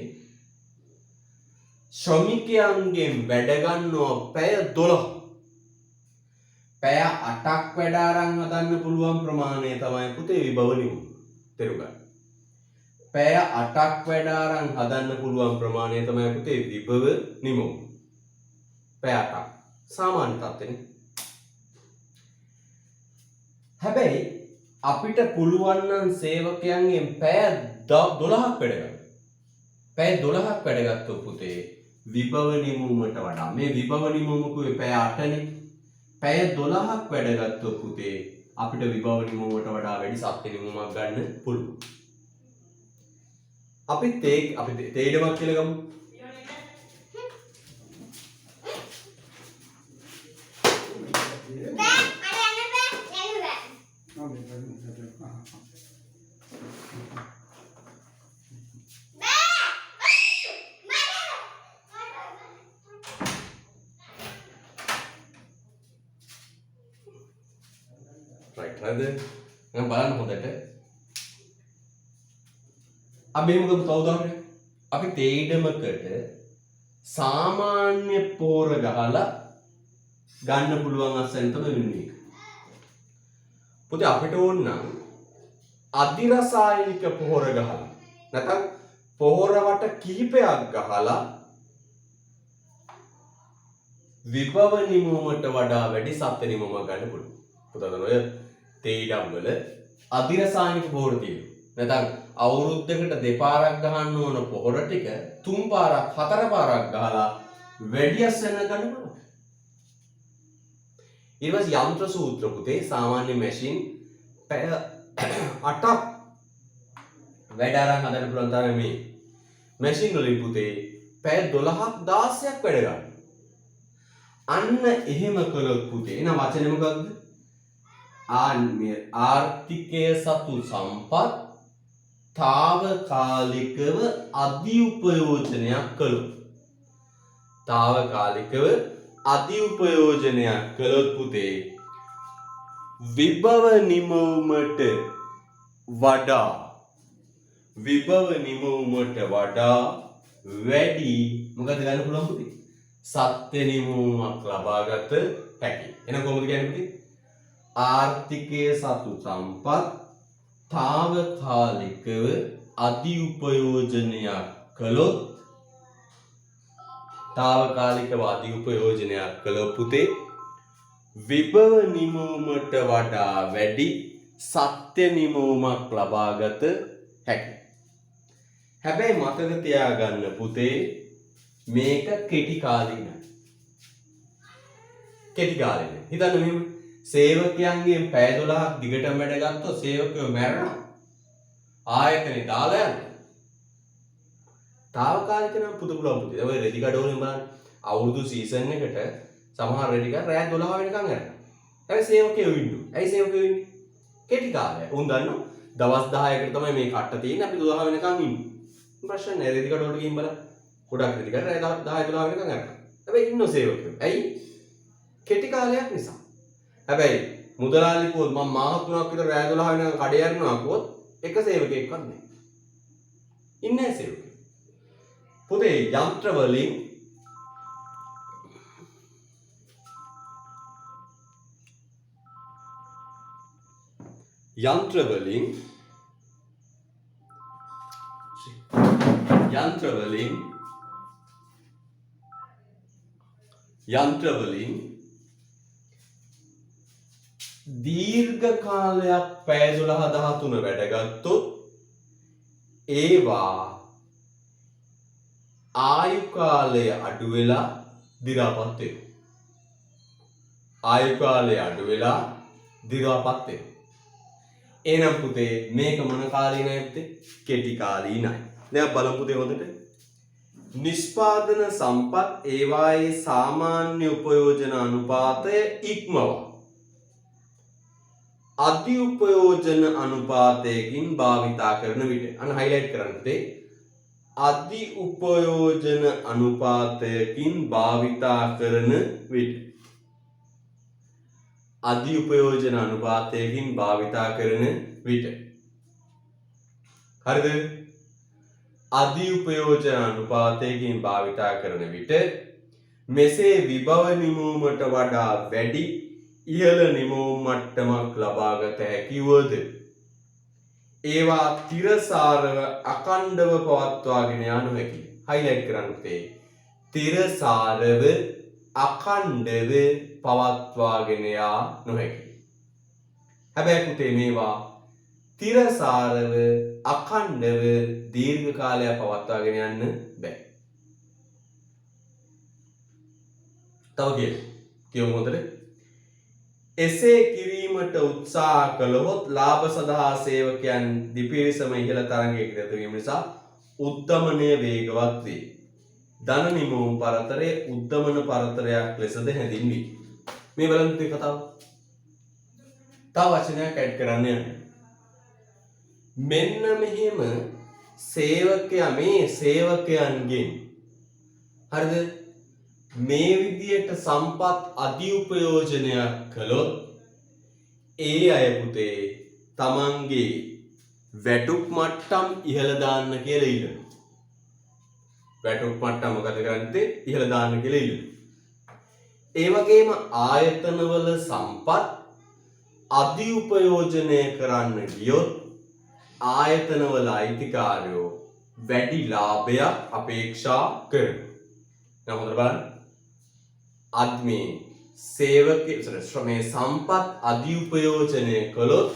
ශ්‍රමිකයන්ගෙන් වැඩ ගන්නවා පැය 12. පැය 8ක් වැඩ අරන් හදන්න පුළුවන් ප්‍රමාණය තමයි පුතේ විභව නිමවුම. තේරුණා? පැය 8ක් වැඩ අරන් හදන්න පුළුවන් ප්‍රමාණය තමයි පුතේ විභව නිමවුම. පැය 8ක්. සාමාන්‍ය තත්ත්වෙනේ. හැබැයි අපිට පුළුවන් නම් සේවකයන්ගෙන් පැය 12ක් වැඩ ගන්න. පැය 12ක් වැඩ ගත්තොත් පුතේ විභව නිමවුමට වඩා මේ විභව නිමවුමකුවේ පැය 8නේ. පැය 12ක් වැඩ ගත්තොත් පුතේ අපිට විභව නිමවුමට වඩා වැඩි සත්‍ය නිමවුමක් ගන්න පුළුවන්. අපි තේඩමක් කියලා ගමු. හරිද? මම බලන්න හොඳට. අපි මොකද තව උදාහරණයක්? අපි තේඩමකට සාමාන්‍ය පෝර ගහලා ගන්න පුළුවන් අස්සෙන් තමයි වෙන්නේ. පුතේ අපිට ඕන නම් අධිරසායනික පොහොර ගහලා නැත්නම් පොහොර වට කිහිපයක් ගහලා විභව නිමවුමට වඩා වැඩි සත්‍ය නිමවුමක් ගන්න පුළුවන්. පුතා ඔය තේඩම් වල අධිරසායනික පොහොර තියෙනවා. නැත්නම් අවුරුද්දකට දෙපාරක් ගහන්න ඕන පොහොර ටික තුන් පාරක් හතර පාරක් ගහලා වැඩි අස්සෙන් ගන්න පුළුවන්. ඊට පස්සේ යන්ත්‍ර සූත්‍ර පුතේ සාමාන්‍ය මැෂින් පැය 8ක් වැඩ අරන් හදන්න පුළුවන් තරම මේ මැෂින් වලින් පුතේ පැය 12ක් 16ක් වැඩ ගන්න. අන්න එහෙම කළොත් පුතේ එන වචනේ මොකක්ද? ආර්ථිකය සතු සම්පත් తాවකාලිකව අධි උපයෝජනයක් කළොත්. తాවකාලිකව අධි උපයෝජනයක් කළොත් පුතේ විභව නිමවුමට වඩා වැඩි මොකද ගන්න පුළුවන් පුතේ? සත්‍ය නිමවුමක් ලබාගත හැකි. එහෙනම් කොහොමද කියන්නේ පුතේ? ආර්ථිකය සතු සම්පත් తాවකාලිකව අධි උපයෝජනයක් කළොත් පුතේ විභව නිමවුමට වඩා වැඩි සත්‍ය නිමවුමක් ලබාගත හැකියි. හැබැයි මතක තියාගන්න පුතේ මේක කෙටි කාලිනයි. හිතන්න මෙහෙම සේවකයන්ගෙන් පැය 12ක් දිගටම වැඩ ගත්තොත් සේවකයෝ මැරෙනවා. ආයතනේ දාලා යනවා. తాවකාලික නම් පුදු පුළුවන් පුතේ. ඔය රෙදි කඩවලින් බලන්න අවුරුදු සීසන් එකට සමහර රෙදි කඩ රෑ 12 වෙනකන් යනවා. හැබැයි සේවකයෝ ඉන්නවා. ඇයි සේවකයෝ ඉන්නේ? කෙටි කාලය. උන් දන්නවා දවස් 10කට තමයි මේ කට්ට තියෙන්නේ අපි 12 වෙනකන් ඉන්නේ. ප්‍රශ්න නැහැ රෙදි කඩ වලට ගිහින් බලන්න. ගොඩක් රෙදි කඩ රෑ 10 12 වෙනකන් යනවා. හැබැයි ඉන්නෝ සේවකයෝ. ඇයි? කෙටි කාලයක් නිසා. හැබැයි මුදලාලි කිව්වොත් මම මාස 3ක් විතර රෑ 12 වෙනකන් කඩේ යනවා කිව්වොත් එක සේවකයෙක්වත් නැහැ. ඉන්නේ සේවකයෙක්. පුතේ යන්ත්‍ර වලින් දීර්ඝ කාලයක් පැය 12 13 වැඩගත්තොත් ඒවා ආයු කාලය අඩු වෙලා දි รา පත් වෙනවා. ආයු කාලය අඩු වෙලා දි รา පත් වෙනවා. එහෙනම් පුතේ මේක මොන කාලීනයිද? කෙටි කාලීනයි. දැන් බලමු පුතේ හොඳට. නිෂ්පාදන සම්පත් ඒවායේ සාමාන්‍ය උපයෝජන අනුපාතය ඉක්මවා අධි උපයෝජන අනුපාතයකින් භාවිතා කරන විට අන්න හයිලයිට් කරන්න පුතේ. අධි උපයෝජන අනුපාතයකින් භාවිතා කරන විට අධි උපයෝජන අනුපාතයකින් භාවිතා කරන විට හරිද? අධි උපයෝජන අනුපාතයකින් භාවිතා කරන විට මෙසේ විභව නිමවුමට වඩා වැඩි ඉහළ නිමවුම් මට්ටමක් ලබාගත හැකි වුවද ඒවා තිරසාරව අඛණ්ඩව පවත්වාගෙන යා නොහැකිය. හයිලයිට් කරන්න පුතේ. තිරසාරව අඛණ්ඩව පවත්වාගෙන යා නොහැකිය. හැබැයි පුතේ මේවා තිරසාරව අඛණ්ඩව දීර්ඝ කාලයක් පවත්වාගෙන යන්න බෑ. තව කියමු හොඳට. එසේ කිරීමට උත්සාහ කළහොත් ලාභ සඳහා සේවකයන් දිපිරිසම ඉහළ තරඟයකට යොමු වීම නිසා උද්දමනය වේගවත් වේ. ධන නිමවුම් පරතරයේ උද්දමන පරතරයක් ලෙසද හැඳින්වේ. මේ බලන්න මේ කතාව. තව වචනයක් ඇඩ් කරන්න යන්නේ. මෙන්න මෙහෙම මේ සේවකයන්ගෙන් හරිද මේ විදියට සම්පත් අධි උපයෝජනයක් කළොත් ඒ අය පුතේ තමන්ගේ වැටුප් මට්ටම් ඉහළ දාන්න කියලා ඉල්ලනවා. වැටුප් මට්ටම මොකද කරන්නේ? ඉහළ දාන්න කියලා ඉල්ලනවා. ඒ වගේම ආයතනවල සම්පත් අධි උපයෝජනය කරන්න ගියොත් ආයතනවල අයිතිකාරයෝ වැඩි ලාභයක් අපේක්ෂා කරනවා. දැන් හොඳට බලන්න. අද්මේ සේවකයේ සම්පත් අධි උපයෝජනය කළොත්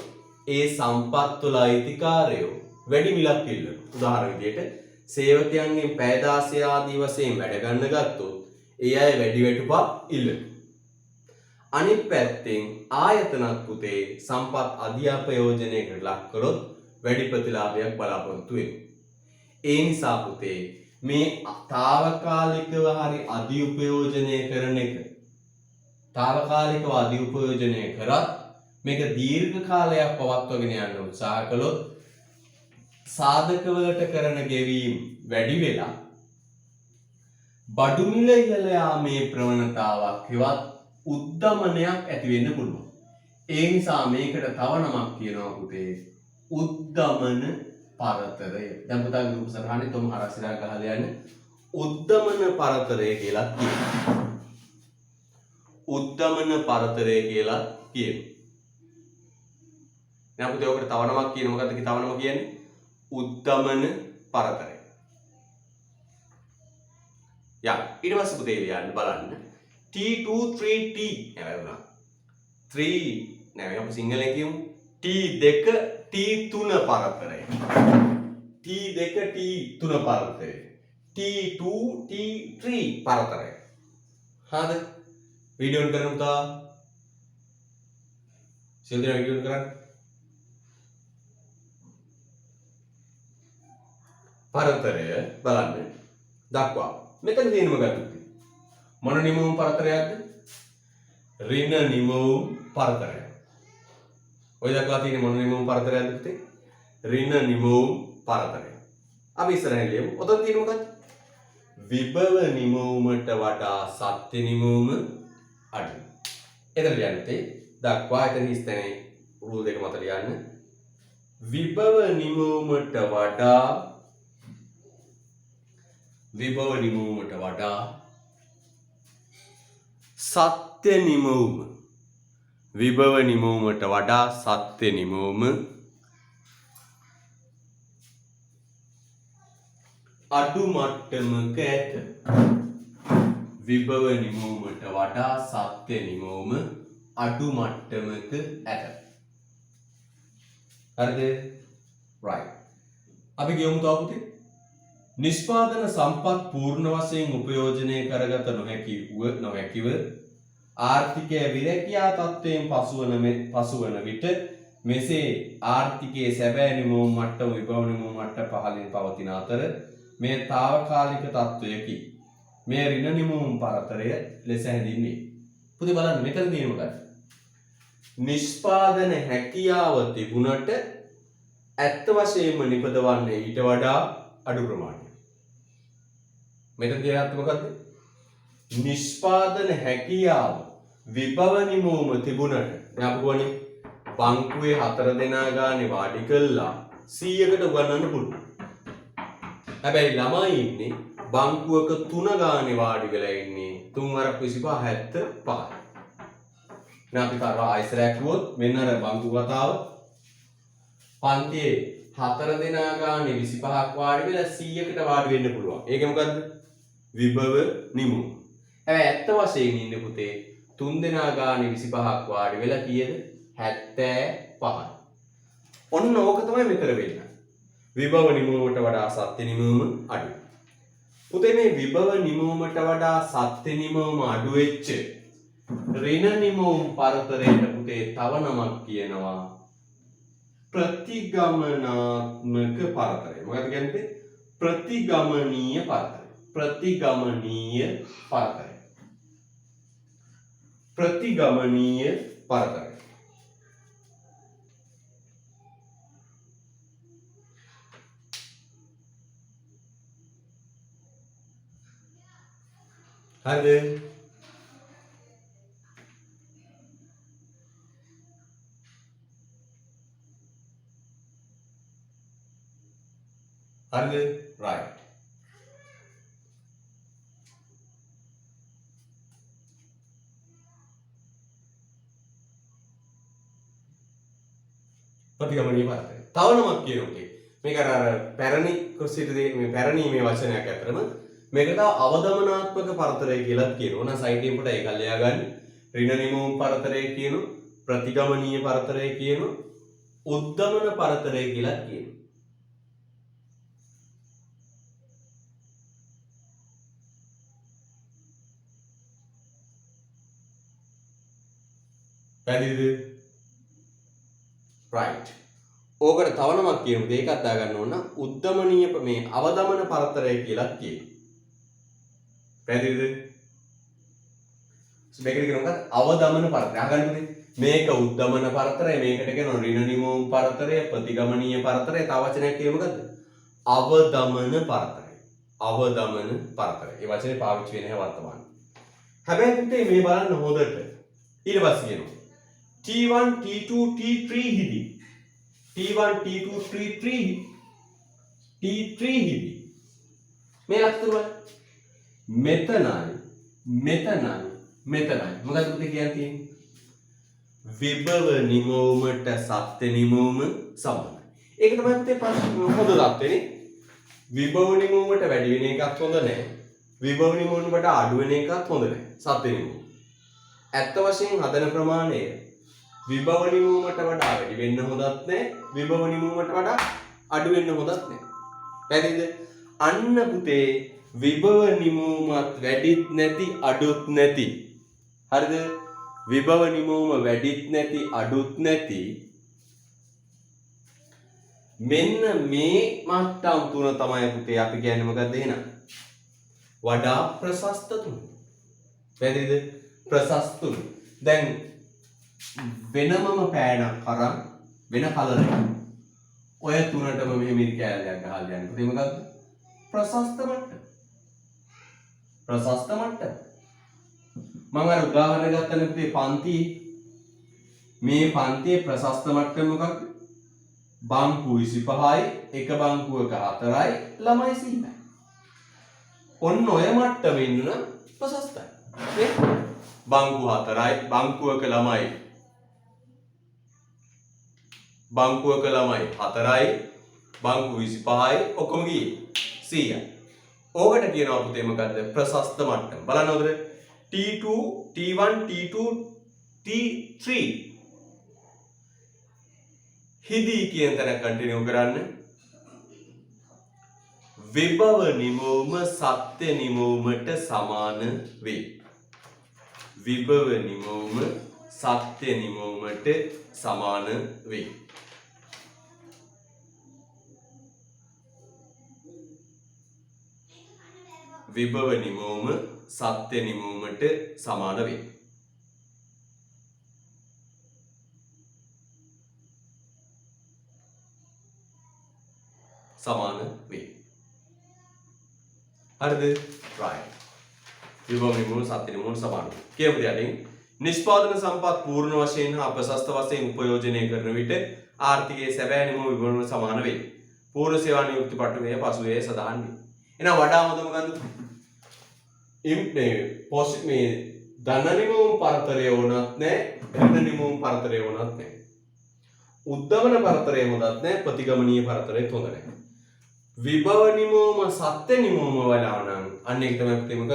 ඒ සම්පත් වල අයිතිකාරයෝ වැඩි මිලක් ඉල්ලනවා. උදාහරණ විදිහට සේවකයන්ගෙන් පැය 16 ආදී වශයෙන් වැඩ ගන්න ගත්තොත් ඒ අය වැඩි වැටුපක් ඉල්ලනවා. අනිත් පැත්තෙන් ආයතනත් පුතේ සම්පත් අධි උපයෝජනයකට ලක් කළොත් වැඩි ප්‍රතිලාභයක් බලාපොරොත්තු වෙනවා. ඒ නිසා පුතේ මේ తాවකාලිකව හරි අධි උපයෝජනය කරන එක తాවකාලිකව අධි උපයෝජනය කරත් මේක දීර්ඝ කාලයක් පවත්වාගෙන යන්න උත්සාහ කළොත් සාධක වලට කරන ගෙවීම් වැඩි වෙලා බඩු මිල ඉහළ යාමේ ප්‍රවණතාවක් හෙවත් උද්දමනයක් ඇති වෙන්න පුළුවන්. ඒ නිසා මේකට තව නමක් කියනවා පුතේ උද්දමන පරතරය. දැන් පුතා ගෲප් සරහනේ තොම හරස්ලා ගහලා යන්න උද්දමන පරතරය කියලා කියනවා. උද්දමන පරතරය කියලා කියනවා. දැන් පුතේ ඔකට තව නමක් කියන මොකද්ද තව නම කියන්නේ? උද්දමන පරතරය. යා ඊට පස්සේ පුතේ ලියන්න බලන්න T23T නැවතුණා. 3 නෑ අපි සිංහලෙන් කියමු T2 T3 පරතරය. T2 T3 පරතරය. T2 T3 පරතරය. හරිද? වීඩියෝ කරමු තා. සිල්දර වීඩියෝ කරන්න. පරතරය බලන්න දක්වා. මෙතන තියෙන මොකක්ද? මොන නිමවුම් පරතරයක්ද? ඍණ නිමවුම් පරතරය. ඔය දක්වා තියෙන මොන නිමවුම් පරතරයක්ද පුතේ? ඍණ නිමවුම් පරතරය. අපි ඉස්සරහින් ලියමු. ඔතන තියෙන මොකක්ද? විභව නිමවුමට වඩා සත්‍ය නිමවුම අඩුයි. එතන ලියන්නේ දක්වා එතන ඉස්තනේ රූල් දෙක මත ලියන්න. විභව නිමවුමට වඩා සත්‍ය නිමවුම විභව නිමවුමට වඩා සත්‍ය නිමවුම අඩු මට්ටමක ඇත. විභව නිමවුමට වඩා සත්‍ය නිමවුම අඩු මට්ටමක ඇත. හරිද? right. අපි කියමු තව පුතේ. නිෂ්පාදන සම්පත් පූර්ණ වශයෙන් උපයෝජනය කරගත නොහැකිව ආර්ථිකයේ විරැකියා තත්ත්වයෙන් පසුවන විට මෙසේ ආර්ථිකයේ සැබෑ නිමවුම් මට්ටම විභව නිමවුම් මට්ටම පහළින් පවතින අතර මේ తాවකාලික තත්ත්වයකි. මේ ඍණ නිමවුම් පරතරය ලෙස හැඳින්වේ. පුතේ බලන්න මෙතන තියෙන මොකක්ද? නිෂ්පාදන හැකියාව තිබුණට ඇත්ත වශයෙන්ම නිපදවන්නේ ඊට වඩා අඩු ප්‍රමාණයක්. මෙතන තියෙන අර්ථය මොකක්ද? නිෂ්පාදන හැකියාව විභව නිමවුම තිබුණට දැන් අපි කියවනේ බංකුවේ 4 දෙනා ගානේ වාඩි කළා 100කට උගන්වන්න පුළුවන්. හැබැයි ළමයි ඉන්නේ බංකුවක 3 ගානේ වාඩි වෙලා ඉන්නේ 3 වරක් 25 75. දැන් අපි කරා ආයිසරයක් කිව්වොත් මෙන්න අර බංකු කතාව. පන්තියේ 4 දෙනා ගානේ 25ක් වාඩි වෙලා 100කට වාඩි වෙන්න පුළුවන්. ඒක මොකද්ද? විභව නිමවුම. හැබැයි ඇත්ත වශයෙන් ඉන්නේ පුතේ 3 දෙනා ගානේ 25ක් වාඩි වෙලා කීයද? 75. ඔන්න ඕක තමයි මෙතන වෙන්නේ. විභව නිමවුමට වඩා සත්‍ය නිමවුම අඩු. පුතේ මේ විභව නිමවුමට වඩා සත්‍ය නිමවුම අඩු වෙච්ච ඍණ නිමවුම් පරතරයට පුතේ තව නමක් කියනවා ප්‍රතිගමනාත්මක පරතරය. මොකක්ද කියන්නේ? ප්‍රතිගමනීය පරතරය. ප්‍රතිගමනීය පරතරය. ප්‍රතිගමනීය පරතරය. හරිද? හරිද? right. ප්‍රතිගමනීය පරතරය. තව නමක් කියනවා. මේක අර පැරණි ක්‍රොසිටදී මේ පැරණි මේ වචනයක් අතරම මේක තව අවදමනාත්මක පරතරය කියලාත් කියනවා. නම් සයිට් එකේ පොඩ ඒක ලියා ගන්න. ඍණ නිමවුම් පරතරය කියනවා, ප්‍රතිගමනීය පරතරය කියනවා, උද්දමන පරතරය කියලාත් කියනවා. පැහැදිලිද? right. ඕකට තව නමක් කියමුද? ඒකත් දා ගන්න ඕන. උද්දමනීය මේ අවදමන පරතරය කියලාත් කියනවා. පැහැදිලිද? මේකට කියනවා අවදමන පරතරය. අහගන්න පුතේ. මේක උද්දමන පරතරය, මේකට කියනවා ඍණ නිමවුම් පරතරය, ප්‍රතිගමනීය පරතරය. තව වචනයක් කියමු මොකද්ද? අවදමන පරතරය. අවදමන පරතරය. මේ වචනේ පාවිච්චි වෙන්නේ වර්තමානයේ. හැබැයි පුතේ මේ බලන්න හොඳට. ඊට පස්සේ කියනවා T1 T2 T3 හිදී T1 T2 T3 T3 හිදී මේ ලක්ෂණ වල මෙතනයි මොකද පුතේ කියන්නේ? විභව නිමවුමට සත්‍ය නිමවුම සමානයි. ඒක තමයි පුතේ හොඳ தත්ත්වෙනේ. විභව නිමවුමට වැඩි වෙන එකත් හොඳ නැහැ. විභව නිමවුමට අඩු වෙන එකත් හොඳ නැහැ. සත්‍ය නිමවුම. ඇත්ත වශයෙන් හදන ප්‍රමාණය විභව නිමවුමට වඩා වැඩි වෙන්න හොඳත් නැහැ. විභව නිමවුමට වඩා අඩු වෙන්න හොඳත් නැහැ. පැහැදිලිද? අන්න පුතේ විභව නිමවුමත් වැඩිත් නැති අඩුත් නැති. හරිද? විභව නිමවුම වැඩිත් නැති අඩුත් නැති. මෙන්න මේ මට්ටම් තුන තමයි පුතේ අපි කියන්නේ මොකක්ද එහෙනම්? වඩා ප්‍රශස්ත තුන. පැහැදිලිද? ප්‍රශස්ත තුන. දැන් වෙනමම පෑනක් අරන් වෙන කලර් එකක් ඔය තුනටම මෙහෙම ඉරි කැලයක් ගහලා යන්න. පුතේ මොකක්ද? ප්‍රශස්ත මට්ටම. ප්‍රශස්ත මට්ටම. මම අර උදාහරණ ගත්තනේ පුතේ පන්ති. මේ පන්තියේ ප්‍රශස්ත මට්ටම මොකක්ද? බංකු 25යි, එක බංකුවක 4යි, ළමයි 100යි. ඔන්න ඔය මට්ටමේ ඉන්න ප්‍රශස්තයි. නේ? බංකු 4යි, බංකුවක ළමයි 4යි, බංකු 25යි, ඔක්කොම ගියේ 100යි. ඕකට කියනවා පුතේ මොකද්ද? ප්‍රශස්ත මට්ටම. බලන්න හොඳට T2, T1, T2, T3 හිදී කියන තැන කන්ටිනියු කරන්න. විභව නිමවුම සත්‍ය නිමවුමට සමාන වේ. විභව නිමවුම සත්‍ය නිමවුමට සමාන වේ. විභව නිමවුම සත්‍ය නිමවුමට සමාන වේ. සමාන වේ. හරිද? right. විභව නිමවුම සත්‍ය නිමවුම සමාන වේ. කියමු යටින් නිෂ්පාදන සම්පත් පූර්ණ වශයෙන් හා ප්‍රශස්ත වශයෙන් උපයෝජනය කරන විට ආර්ථිකයේ සැබෑ නිමවුම විභව නිමවුම සමාන වේ. පූර්ණ සේවා නියුක්ති පටුවේ පසුවේ සඳහන් වේ. එහෙනම් වඩා හොඳම ගන්න මේ ධන නිමවුම් පරතරය වුණත් නැහැ, ඍණ නිමවුම් පරතරය වුණත් නැහැ. උද්දමන පරතරය හොඳත් නැහැ, ප්‍රතිගමනීය පරතරයත් හොඳ නැහැ. විභව නිමවුම සත්‍ය නිමවුම වලා නම් අන්න ඒක තමයි ප්‍රතිමක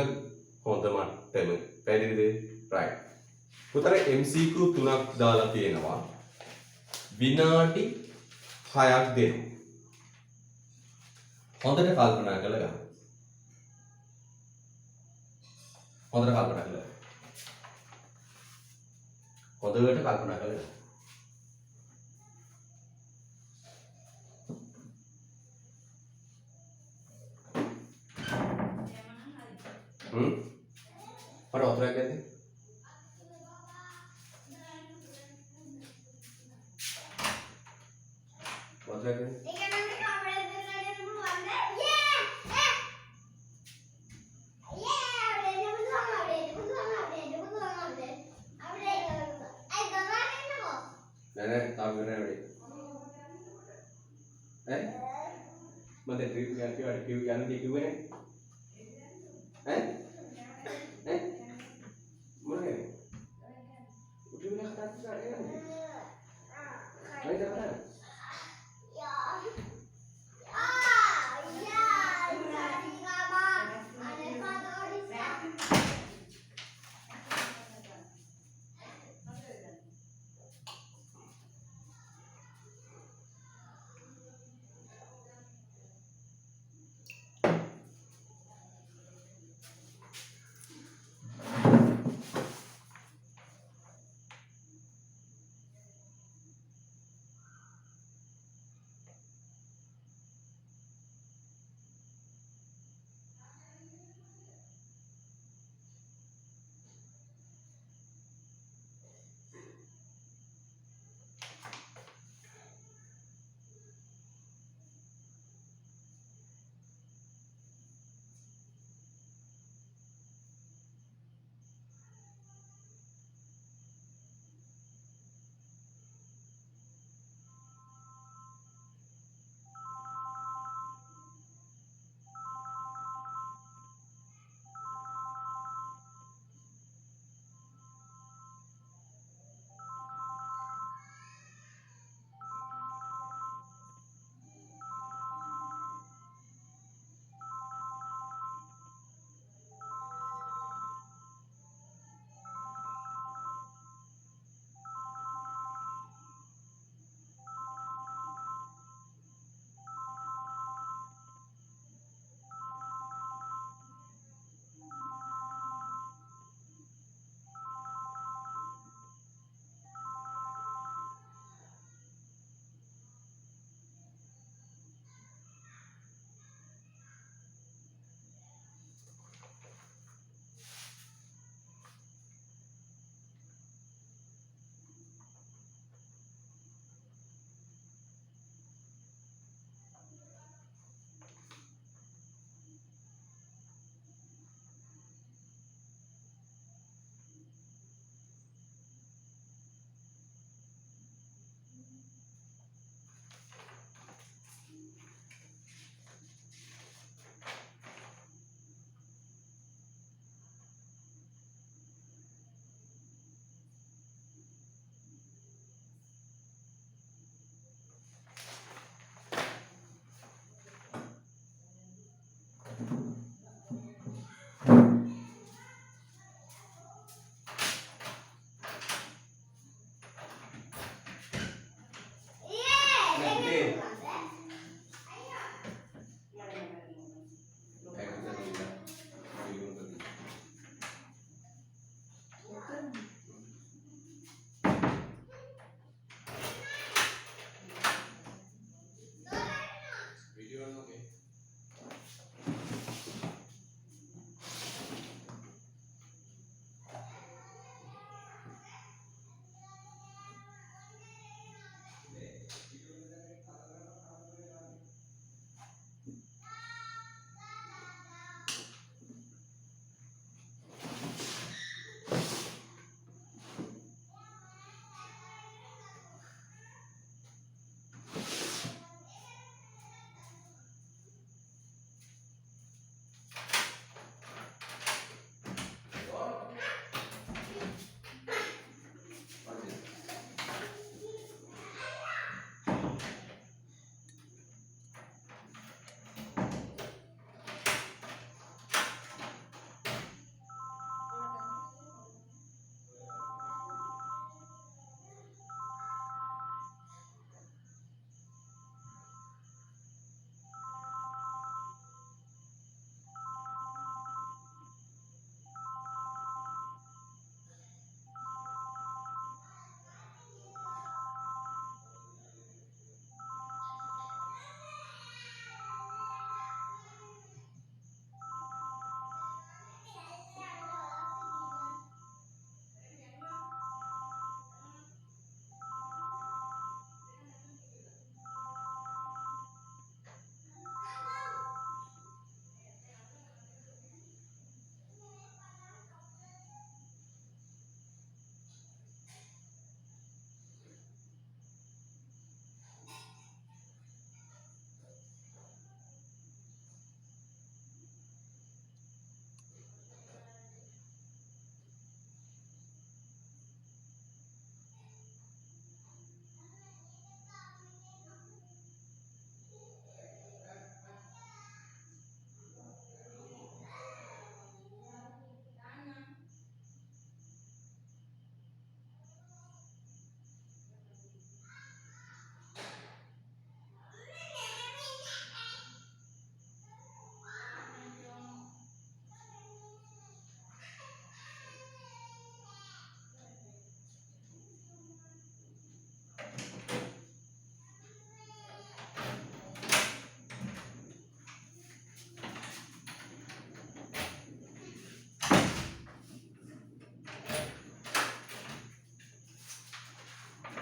හොඳ මට්ටම. පැහැදිලිද? right. උතර MCQ 3ක් දාලා තියෙනවා. විනාඩි 6ක් දෙන්න. හොඳට කල්පනා කරලා ගන්න. හොඳට කල්පනා කරලා. හොඳට කල්පනා කරලා ගන්න. पर उतरा कहते उतरा कहते नहीं ताऊ करने वाली हैं मतलब ट्रिप क्या नहीं क्यों है हैं mana udah nak kata saya kan ayo dah ya berarti kamu ada foto di sana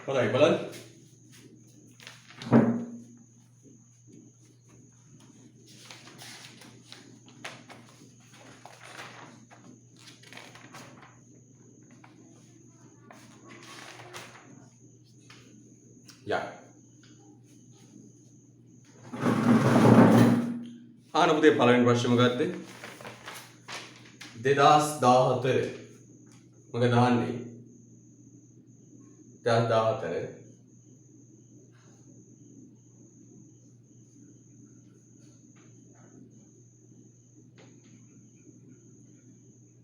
හොඳයි බලන්න. යා. ආන පුතේ පළවෙනි ප්‍රශ්නේ මොකද්ද? 2014 මොකද අහන්නේ? 2014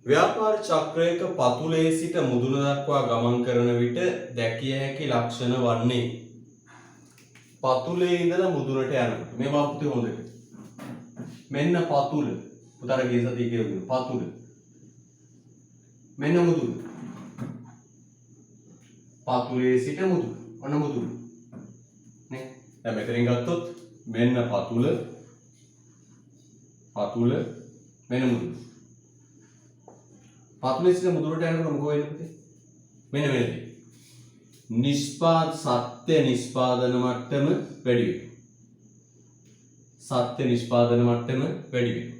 ව්‍යාපාර චක්‍රයක පතුලේ සිට මුදුන දක්වා ගමන් කරන විට දැකිය හැකි ලක්ෂණ වන්නේ පතුලේ ඉඳලා මුදුනට යනකොට මේ වාපුතේ හොඳට මෙන්න පතුල උතර ගේසතිය කියනවා පතුල මෙන්න මුදුන පතුලේ සිට මුදුන ඔන්න මුදුන නේ දැන් මෙතනින් ගත්තොත් මෙන්න පතුල මෙන්න මුදුන පතුලේ සිට මුදුනට යනකොට මොකෝ වෙන්නේ පුතේ මෙන්න මෙන්න සත්‍ය නිෂ්පාදන මට්ටම වැඩි වෙනවා සත්‍ය නිෂ්පාදන මට්ටම වැඩි වෙනවා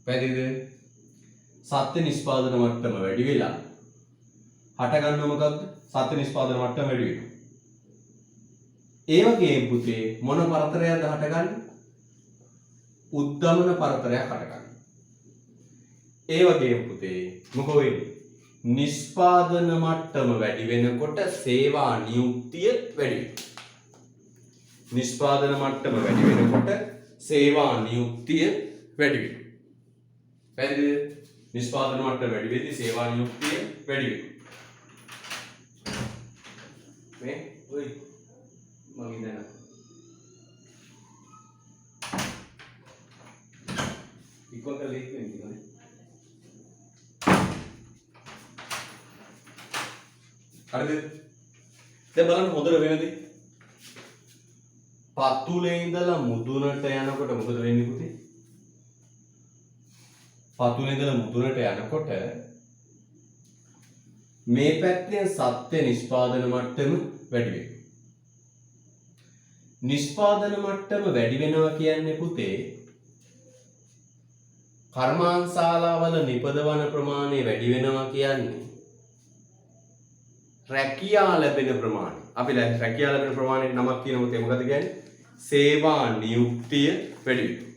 පැහැදිලිද සත්‍ය නිෂ්පාදන මට්ටම වැඩි වෙලා හට ගන්නව මොකද්ද සත්‍ය නිෂ්පාදන මට්ටම වැඩි වෙනවා ඒ වගේම පුතේ මොන පරතරයක්ද හටගන්නේ උද්දමන පරතරයක් හටගන්නේ ඒ වගේම පුතේ මොකෝ වෙන්නේ නිෂ්පාදන මට්ටම වැඩි වෙනකොට සේවා නියුක්තිය වැඩි වෙනවා නිෂ්පාදන මට්ටම වැඩි වෙනකොට සේවා නියුක්තිය වැඩි වෙනවා පැහැදිලිද නිෂ්පාදන මට්ටම වැඩි වෙද්දී සේවා නියුක්තිය වැඩි වෙනවා මේ ඔයි මගේ දැන ඉක්වල් කරලා ඉක්වෙන්නේ නේ හරිද දැන් බලන්න හොඳට වෙනදී පතුලේ ඉඳලා මුදුනට යනකොට මොකද වෙන්නේ පුතේ පතුලේ ඉඳලා මුදුනට යනකොට මේ පැත්තෙන් සත්‍ය නිෂ්පාදන මට්ටම වැඩි වෙනවා නිෂ්පාදන මට්ටම වැඩි වෙනවා කියන්නේ පුතේ කර්මාන්තශාලාවල නිපදවන ප්‍රමාණය වැඩි වෙනවා කියන්නේ රැකියා ලැබෙන ප්‍රමාණය. අපි රැකියා ලැබෙන ප්‍රමාණයට නමක් කියනකොට මොකද කියන්නේ? සේවා නියුක්තිය වැඩි වෙනවා.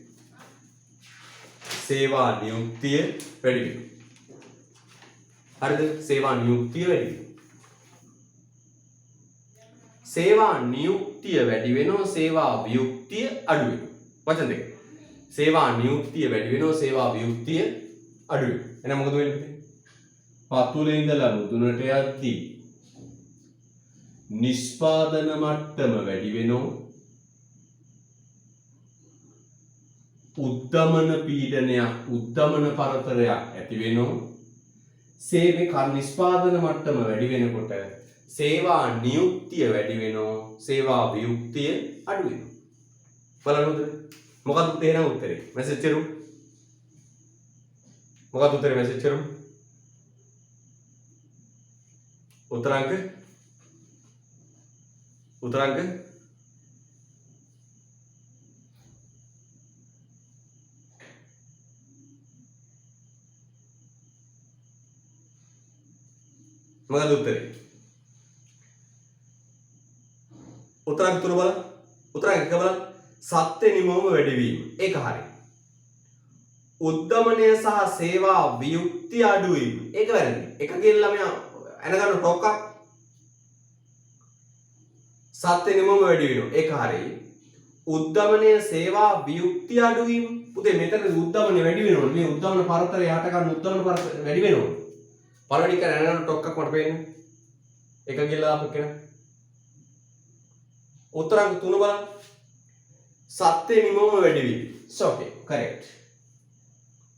සේවා නියුක්තිය වැඩි වෙනවා. හරිද? සේවා නියුක්තිය වැඩි වෙනවා. සේවා නියුක්තිය වැඩි වෙනවා සේවා වියුක්තිය අඩු වෙනවා. වචන දෙක. සේවා නියුක්තිය වැඩි වෙනවා සේවා වියුක්තිය අඩු වෙනවා. එහෙනම් මොකද වෙන්නේ? පතුලේ ඉඳලා මුදුනට යද්දී නිෂ්පාදන මට්ටම වැඩි වෙනවා උද්දමන පීඩනයක් උද්දමන පරතරයක් ඇති වෙනවා සේවක නිෂ්පාදන මට්ටම වැඩි වෙනකොට සේවා නියුක්තිය වැඩි වෙනවා සේවා වියුක්තිය අඩු වෙනවා බලන්නද මොකක්ද තේරෙන උත්තරේ මෙසේජ් කරු මොකක්ද උත්තරේ මෙසේජ් කරු උත්තරාංක උත්තරාංක මොකද උත්තරේ උත්තරාංක තුන බලන්න උත්තරාංක එක බලන්න සත්‍ය නිමවම වැඩිවීම ඒක හරි උද්දමනය සහ සේවා වියුක්තිය අඩුවීම ඒක වැරදි එක කියන ළමයා එනගන්න ටොක්ක් සත්‍ය නිමවම වැඩි වෙනවා ඒක හරි උද්දමනය සේවා වියුක්තිය අඩුවීම පුතේ මෙතන උද්දමනය වැඩි වෙනවා මේ උද්දමන පරතරය යට ගන්න උද්දමන පරතරය වැඩි වෙනවා පළවෙනි එක එනගන්න ටොක්ක් මට පේන්නේ එක කියලා අපු කෙනා උත්තරාංක 3 බලන්න සත්‍ය නිමවම වැඩි වීම it's okay correct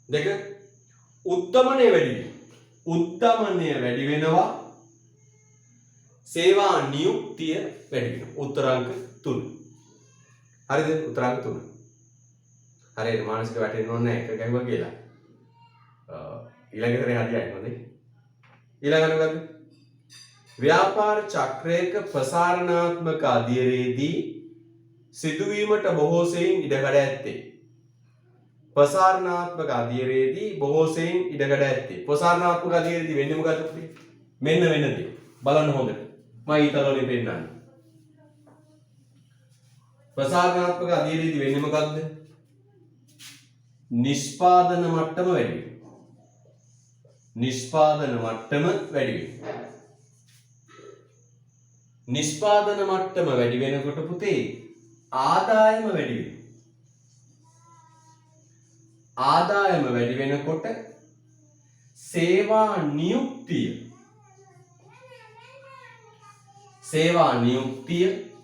දෙක උද්දමනය වැඩි වීම උද්දමනය වැඩි වෙනවා සේවා නියුක්තිය වැඩි වෙනවා උත්තරාංක 3 හරිද උත්තරාංක 3 හරියට මානසික වැටෙන්න ඕනේ නැහැ එක ගැහුවා කියලා ඊළඟ සැරේ හරියයි හොඳයි ඊළඟට ගන්න ව්‍යාපාර චක්‍රයක ප්‍රසාරණාත්මක අධීරයේදී සිදුවීමට බොහෝ සෙයින් ඉඩකඩ ඇත්තේ. ප්‍රසාරණාත්මක අධීරයේදී බොහෝ සෙයින් ඉඩකඩ ඇත්තේ. ප්‍රසාරණාත්මක අධීරයේදී වෙන්නේ මොකද පුතේ? මෙන්න වෙනදී. බලන්න හොඳට. මම ඊතලවලින් පෙන්නන්නේ. ප්‍රසාරණාත්මක අධීරයේදී වෙන්නේ මොකද්ද? නිෂ්පාදන මට්ටම වැඩි වෙනවා. නිෂ්පාදන මට්ටම වැඩි වෙනවා. නිෂ්පාදන මට්ටම වැඩි වෙනකොට පුතේ ආදායම වැඩි වෙනවා. ආදායම වැඩි වෙනකොට සේවා නියුක්තිය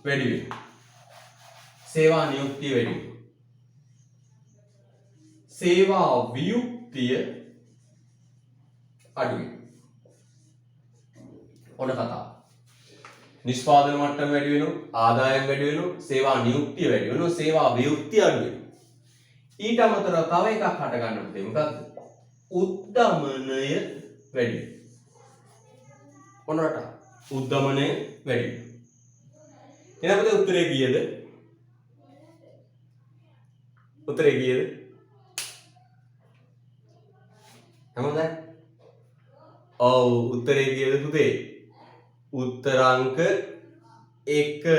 වැඩි වෙනවා. සේවා නියුක්තිය වැඩි වෙනවා. සේවා වියුක්තිය අඩු වෙනවා. ඔන්න කතාව. නිෂ්පාදන මට්ටම වැඩි වෙනවා, ආදායම වැඩි වෙනවා, සේවා නියුක්තිය වැඩි වෙනවා, සේවා වියුක්තිය අඩු වෙනවා. ඊට අමතරව තව එකක් හට ගන්න පුතේ මොකක්ද? උද්දමනය වැඩි වෙනවා. ඔන්න රට උද්දමනය වැඩි වෙනවා. එහෙනම් පුතේ උත්තරේ කීයද? උත්තරේ කීයද? හැමෝද? ඔව් උත්තරේ කීයද පුතේ? උත්තරාංක 1.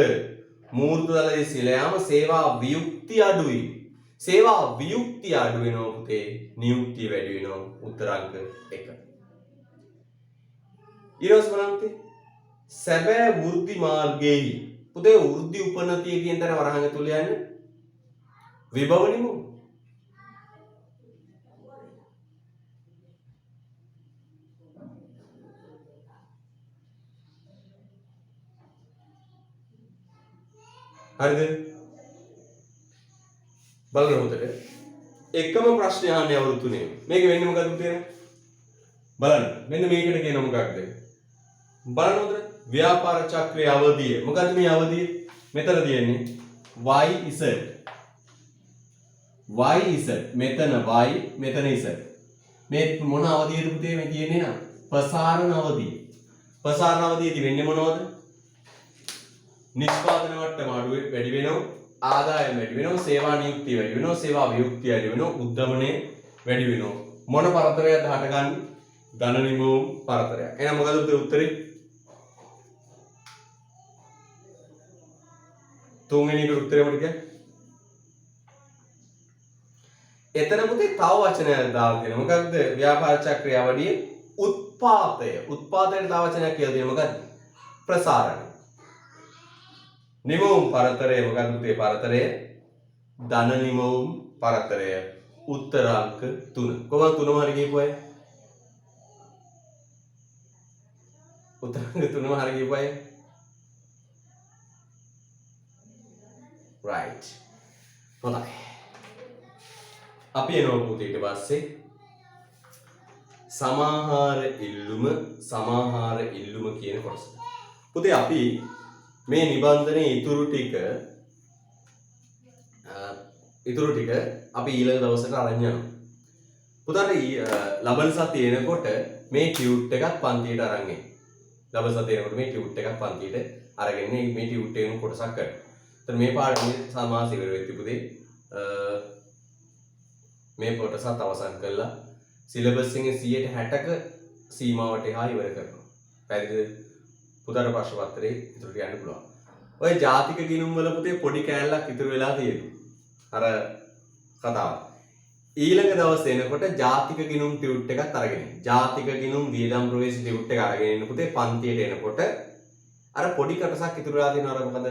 මූර්ත දලයේ සිලයාම සේවා වියුක්තිය අඩුයි. සේවා වියුක්තිය අඩු වෙනවා පුතේ. නියුක්තිය වැඩි වෙනවා. උත්තරාංක 1. ඊළඟ බලන්න පුතේ. සැබෑ වෘද්ධි මාර්ගයේහි පුතේ වෘද්ධි උපනතිය කියන තැන වරහන් ඇතුළේ යන්නේ විභවනිමු. හරිද? බලන්න හොඳට. එකම ප්‍රශ්නය අහන්නේ අවුරුදු 3. මේක වෙන්නේ මොකද්ද පුතේ? බලන්න. මෙන්න මේකට කියන මොකක්ද? බලන්න හොඳට. ව්‍යාපාර චක්‍රයේ අවධිය. මොකද්ද මේ අවධිය? මෙතන තියෙන්නේ YZ. YZ. මෙතන Y, මෙතන Z. මේ මොන අවධියද පුතේ මේ තියෙන්නේ නා? ප්‍රසාරණ අවධිය. ප්‍රසාරණ අවධියදී වෙන්නේ මොනවද? නිෂ්පාදන මට්ටම වැඩි වෙනවා, ආදායම වැඩි වෙනවා, සේවා නියුක්තිය වැඩි වෙනවා, සේවා වියුක්තිය වැඩි වෙනවා, උද්දමනය වැඩි වෙනවා. මොන පරතරයක්ද හටගන්නේ? ධන නිමවුම් පරතරයක්. එහෙනම් මොකද උත්තර උත්තරේ? තුන්වෙනි එකට උත්තරේ මොකද කියන්නේ? එතන පුතේ තව වචනයක් දාලා තියෙනවා. මොකක්ද? ව්‍යාපාර චක්‍රයේ අවධියේ උත්පාදය. උත්පාදයට තව වචනයක් කියලා තියෙනවා. මොකක්ද? ප්‍රසාරණය. නිමවුම් පරතරය මොකක්ද පුතේ? පරතරය ධන නිමවුම් පරතරය. උත්තරාංක 3. කොහොමද 3ම හරි කියපු අය? උත්තරාංක 3ම හරි කියපු අය? right. හොඳයි. අපි එනවා පුතේ ඊට පස්සේ සමාහාර ඉල්ලුම කියන කොටස. පුතේ අපි මේ නිබන්ධනයේ ඉතුරු ටික අපි ඊළඟ දවසට අරන් යනවා. පුතාට ලබන සතියේ එනකොට මේ ටියුට් එකක් පන්තියට අරන් එන්න. ලබන සතියේ එනකොට මේ ටියුට් එකක් පන්තියට අරගෙන මේ ටියුට් එකේ කොටසක් කරන්න. එතන මේ පාඩමේ සමාස ඉවර වෙච්ච පුතේ මේ කොටසත් අවසන් කළා. සිලබස් එකේ 60%ක සීමාවට එහා ඉවර කරනවා. පැහැදිලිද? පුතාට ප්‍රශ්න පත්‍රේ ඉතුරු කියන්න පුළුවන්. ඔය ජාතික ගිණුම් වල පුතේ පොඩි කෑල්ලක් ඉතුරු වෙලා තියෙනවා. අර කතාව. ඊළඟ දවසේ එනකොට ජාතික ගිණුම් ටියුට් එකක් අරගෙන එන්න. ජාතික ගිණුම් වියදම් ප්‍රවේශ ටියුට් එක අරගෙන එන්න පුතේ පන්තියට එනකොට අර පොඩි කොටසක් ඉතුරු වෙලා තියෙනවා. අර මොකද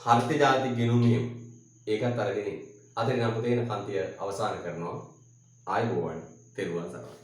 හර්ථ ජාතික ගිණුම් නියම. ඒකත් අරගෙන එන්න. අද නම් පුතේ පන්තිය අවසන් කරනවා. ආයුබෝවන්. තෙරුවන් සරණයි.